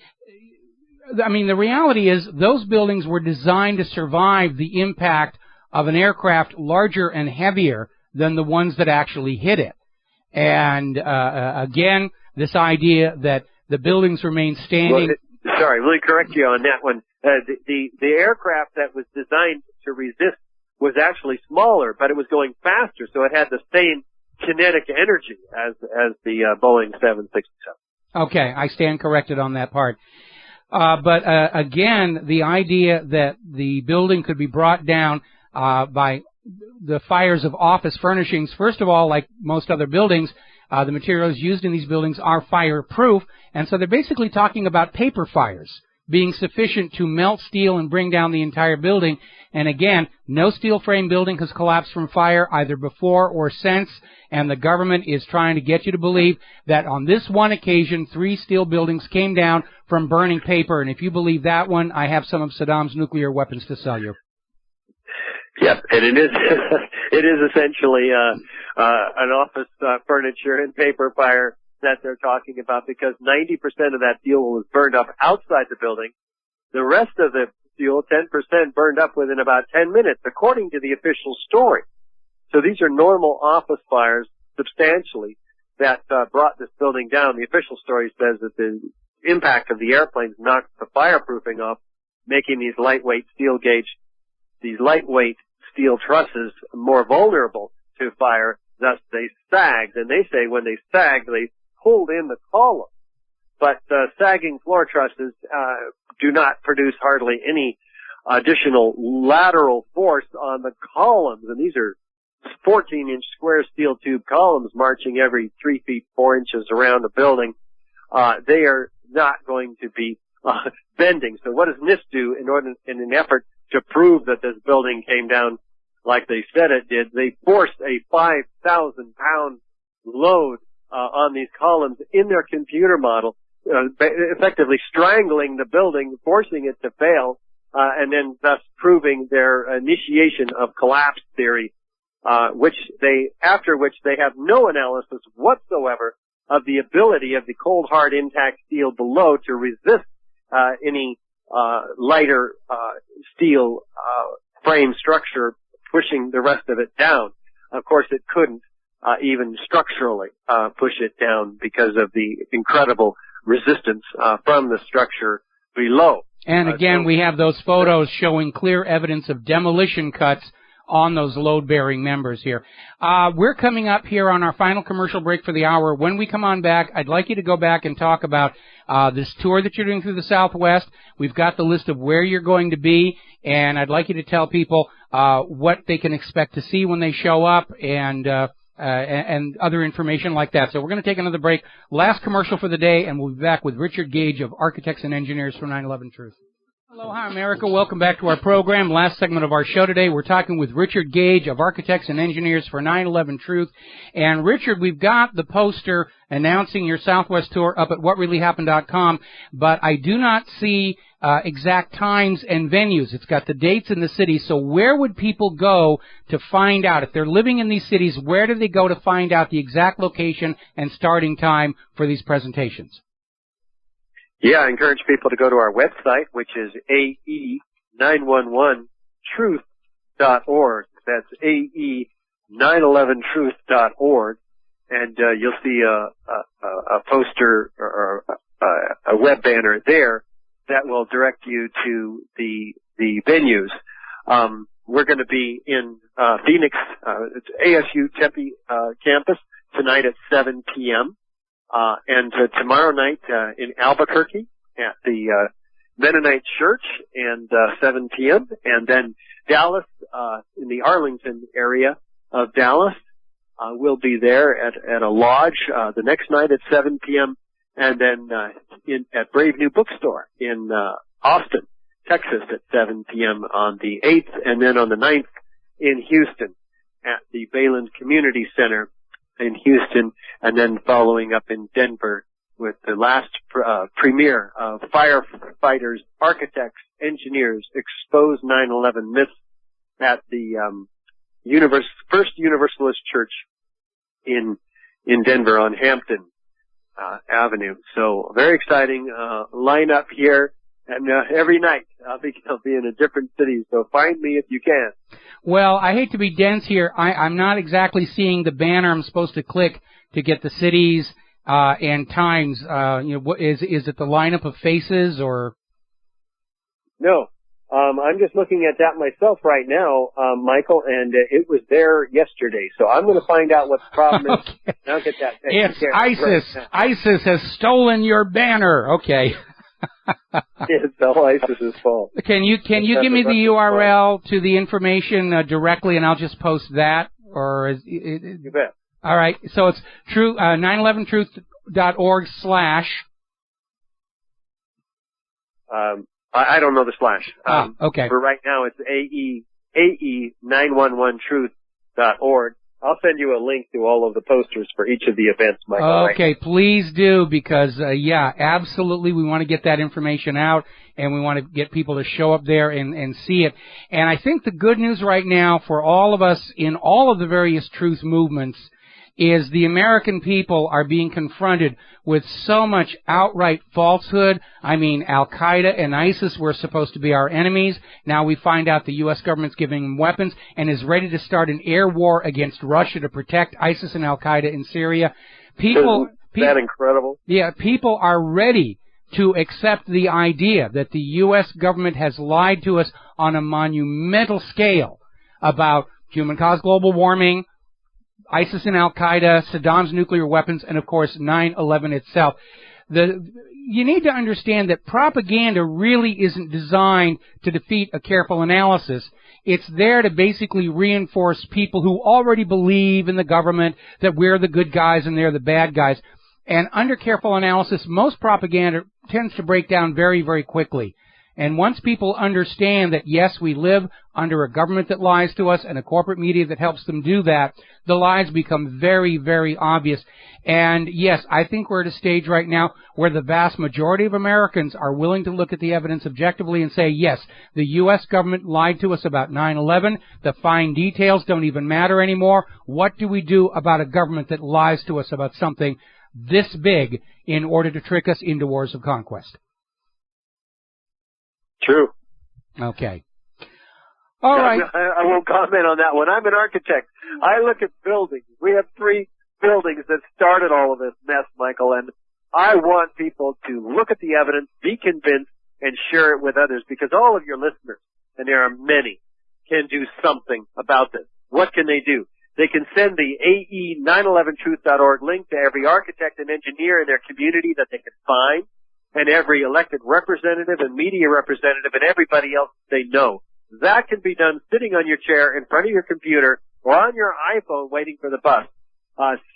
I mean, the reality is those buildings were designed to survive the impact of an aircraft larger and heavier than the ones that actually hit it. And again, this idea that the buildings remain standing. Well, sorry, let me correct you on that one. The aircraft that was designed to resist was actually smaller, but it was going faster, so it had the same kinetic energy as the Boeing 767. Okay, I stand corrected on that part. But again, the idea that the building could be brought down by the fires of office furnishings, first of all, like most other buildings, the materials used in these buildings are fireproof, and so they're basically talking about paper fires being sufficient to melt steel and bring down the entire building. And again, no steel frame building has collapsed from fire either before or since, and the government is trying to get you to believe that on this one occasion, 3 steel buildings came down from burning paper, and if you believe that one, I have some of Saddam's nuclear weapons to sell you. Yep, and it is essentially an office furniture and paper fire that they're talking about, because 90% of that fuel was burned up outside the building. The rest of the fuel, 10%, burned up within about 10 minutes, according to the official story. So these are normal office fires, substantially, that brought this building down. The official story says that the impact of the airplanes knocked the fireproofing off, making these lightweight steel trusses more vulnerable to fire. Thus, they sagged. And they say when they sagged, they pulled in the column. But sagging floor trusses do not produce hardly any additional lateral force on the columns. And these are 14-inch square steel tube columns marching every 3 feet 4 inches around the building. They are not going to be bending. So what does NIST do in an effort to prove that this building came down like they said it did? They forced a 5,000-pound load on these columns in their computer model, effectively strangling the building, forcing it to fail, and then thus proving their initiation of collapse theory, after which they have no analysis whatsoever of the ability of the cold, hard, intact steel below to resist any lighter steel frame structure pushing the rest of it down. Of course, it couldn't even structurally push it down because of the incredible resistance from the structure below. And again, we have those photos showing clear evidence of demolition cuts on those load-bearing members here. We're coming up here on our final commercial break for the hour. When we come on back, I'd like you to go back and talk about this tour that you're doing through the Southwest. We've got the list of where you're going to be, and I'd like you to tell people what they can expect to see when they show up, and other information like that. So we're going to take another break. Last commercial for the day, and we'll be back with Richard Gage of Architects and Engineers for 9/11 Truth. Aloha, America. Welcome back to our program. Last segment of our show today, we're talking with Richard Gage of Architects and Engineers for 9/11 Truth. And Richard, we've got the poster announcing your Southwest tour up at WhatReallyHappened.com, but I do not see exact times and venues. It's got the dates in the city. So where would people go to find out? If they're living in these cities, where do they go to find out the exact location and starting time for these presentations? Yeah, I encourage people to go to our website, which is AE911truth.org. That's AE911truth.org. And you'll see a poster or a web banner there that will direct you to the venues. We're going to be in Phoenix, ASU Tempe campus tonight at 7 p.m. And tomorrow night in Albuquerque at the Mennonite Church and 7 p.m. And then Dallas, in the Arlington area of Dallas, we'll be there at a lodge the next night at 7 p.m. And then at Brave New Bookstore in Austin, Texas at 7 p.m. on the 8th, and then on the 9th in Houston at the Bayland Community Center in Houston, and then following up in Denver with the last premiere of Firefighters, Architects, Engineers, Expose 9/11 Myths at the First Universalist Church in Denver on Hampton Avenue. So very exciting lineup here. And every night I'll be in a different city, so find me if you can. Well, I hate to be dense here. I'm not exactly seeing the banner I'm supposed to click to get the cities and times. What is it the lineup of faces or? No, I'm just looking at that myself right now, Michael, and it was there yesterday. So I'm going to find out what the problem is. Okay. And I'll get that. It's ISIS. Right. ISIS has stolen your banner. Okay. It's all ISIS's fault. Can you give me the URL to the information directly, and I'll just post that? Or is it? You bet. All right. So it's 911truth.org/. I don't know the slash. Okay. For right now, it's AE911truth.org. I'll send you a link to all of the posters for each of the events, Michael. Okay, right? Please do, because, absolutely, we want to get that information out, and we want to get people to show up there and see it. And I think the good news right now for all of us in all of the various truth movements is the American people are being confronted with so much outright falsehood. I mean, Al-Qaeda and ISIS were supposed to be our enemies. Now we find out the U.S. government's giving them weapons and is ready to start an air war against Russia to protect ISIS and Al-Qaeda in Syria. Isn't that incredible? Yeah, people are ready to accept the idea that the U.S. government has lied to us on a monumental scale about human-caused global warming, ISIS and Al-Qaeda, Saddam's nuclear weapons, and, of course, 9/11 itself. You need to understand that propaganda really isn't designed to defeat a careful analysis. It's there to basically reinforce people who already believe in the government that we're the good guys and they're the bad guys. And under careful analysis, most propaganda tends to break down very, very quickly. And once people understand that, yes, we live under a government that lies to us and a corporate media that helps them do that, the lies become very, very obvious. And, yes, I think we're at a stage right now where the vast majority of Americans are willing to look at the evidence objectively and say, yes, the U.S. government lied to us about 9/11. The fine details don't even matter anymore. What do we do about a government that lies to us about something this big in order to trick us into wars of conquest? True. Okay. All right. I won't comment on that one. I'm an architect. I look at buildings. We have 3 buildings that started all of this mess, Michael, and I want people to look at the evidence, be convinced, and share it with others, because all of your listeners, and there are many, can do something about this. What can they do? They can send the AE911truth.org link to every architect and engineer in their community that they can find, and every elected representative and media representative and everybody else they know. That can be done sitting on your chair in front of your computer or on your iPhone waiting for the bus.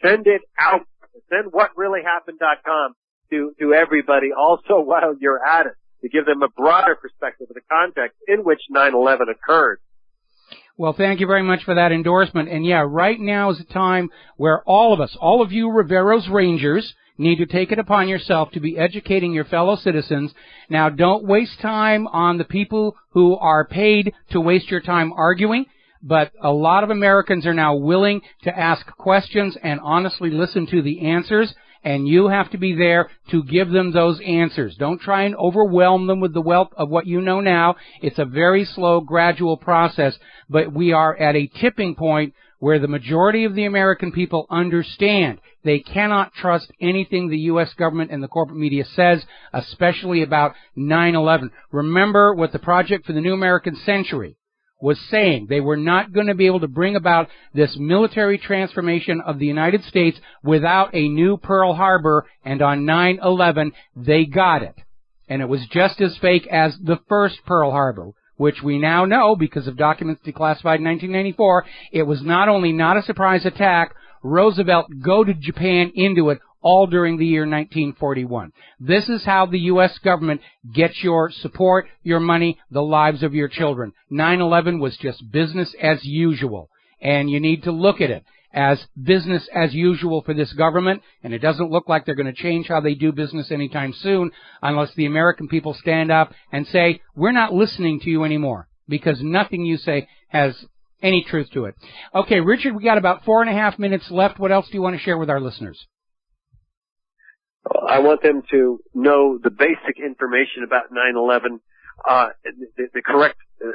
Send it out. Send WhatReallyHappened.com to everybody also while you're at it, to give them a broader perspective of the context in which 9/11 occurred. Well, thank you very much for that endorsement. And yeah, right now is a time where all of us, all of you Rivero's Rangers, need to take it upon yourself to be educating your fellow citizens. Now, don't waste time on the people who are paid to waste your time arguing, but a lot of Americans are now willing to ask questions and honestly listen to the answers, and you have to be there to give them those answers. Don't try and overwhelm them with the wealth of what you know now. It's a very slow, gradual process, but we are at a tipping point where the majority of the American people understand they cannot trust anything the U.S. government and the corporate media says, especially about 9/11. Remember what the Project for the New American Century was saying. They were not going to be able to bring about this military transformation of the United States without a new Pearl Harbor, and on 9/11, they got it. And it was just as fake as the first Pearl Harbor, which we now know, because of documents declassified in 1994, it was not only not a surprise attack, Roosevelt goaded Japan into it all during the year 1941. This is how the U.S. government gets your support, your money, the lives of your children. 9/11 was just business as usual, and you need to look at it as business as usual for this government, and it doesn't look like they're going to change how they do business anytime soon unless the American people stand up and say, we're not listening to you anymore, because nothing you say has any truth to it. Okay, Richard, we got about 4.5 minutes left. What else do you want to share with our listeners? I want them to know the basic information about 9/11,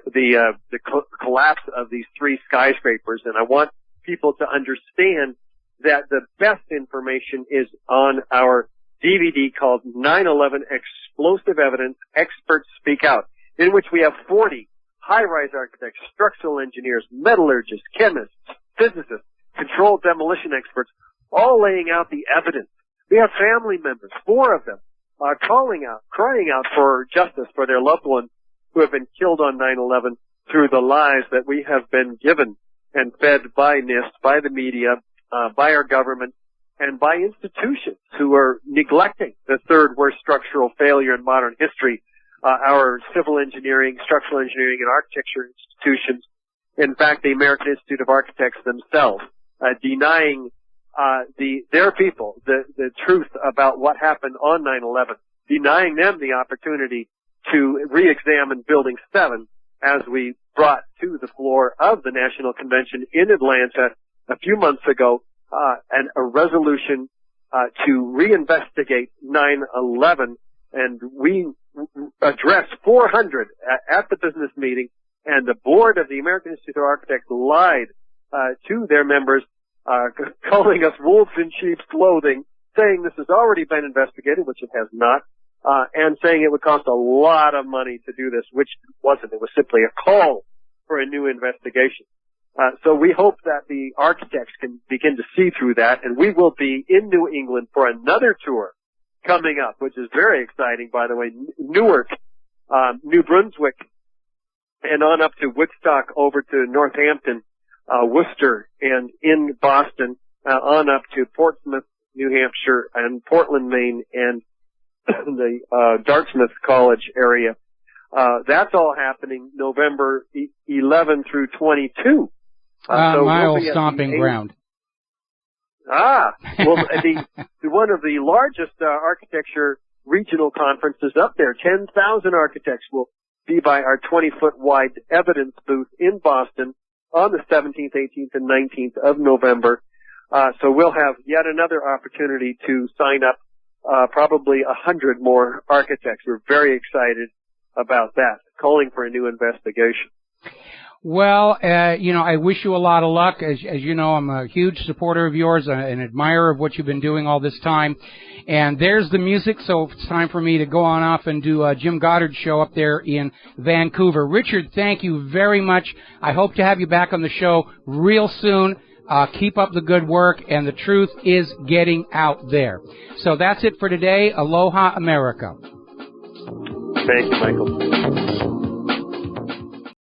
the collapse of these 3 skyscrapers, and I want people to understand that the best information is on our DVD called 9/11 Explosive Evidence Experts Speak Out, in which we have 40 high-rise architects, structural engineers, metallurgists, chemists, physicists, controlled demolition experts, all laying out the evidence. We have family members, 4 of them, crying out for justice for their loved ones who have been killed on 9/11 through the lies that we have been given and fed by NIST, by the media, by our government, and by institutions who are neglecting the third worst structural failure in modern history, our civil engineering, structural engineering, and architecture institutions. In fact, the American Institute of Architects themselves, denying their people the truth about what happened on 9/11, denying them the opportunity to re-examine Building 7 as we brought to the floor of the National Convention in Atlanta a few months ago, and a resolution to reinvestigate 9/11, and we addressed 400 at the business meeting, and the board of the American Institute of Architects lied to their members, calling us wolves in sheep's clothing, saying this has already been investigated, which it has not, and saying it would cost a lot of money to do this, which it wasn't. It was simply a call for a new investigation. So we hope that the architects can begin to see through that, and we will be in New England for another tour coming up, which is very exciting, by the way. Newark, New Brunswick, and on up to Woodstock, over to Northampton, Worcester, and in Boston, on up to Portsmouth, New Hampshire, and Portland, Maine, and the Dartmouth College area. That's all happening November 11 through 22. So my old stomping ground. Well, one of the largest architecture regional conferences up there. 10,000 architects will be by our 20-foot wide evidence booth in Boston on the 17th, 18th, and 19th of November. So we'll have yet another opportunity to sign up probably 100 more architects. We're very excited about that, calling for a new investigation. Well, I wish you a lot of luck. As you know, I'm a huge supporter of yours, an admirer of what you've been doing all this time. And there's the music, so it's time for me to go on off and do Jim Goddard's show up there in Vancouver. Richard, thank you very much. I hope to have you back on the show real soon. Keep up the good work, and the truth is getting out there. So that's it for today. Aloha, America. Thank you, Michael.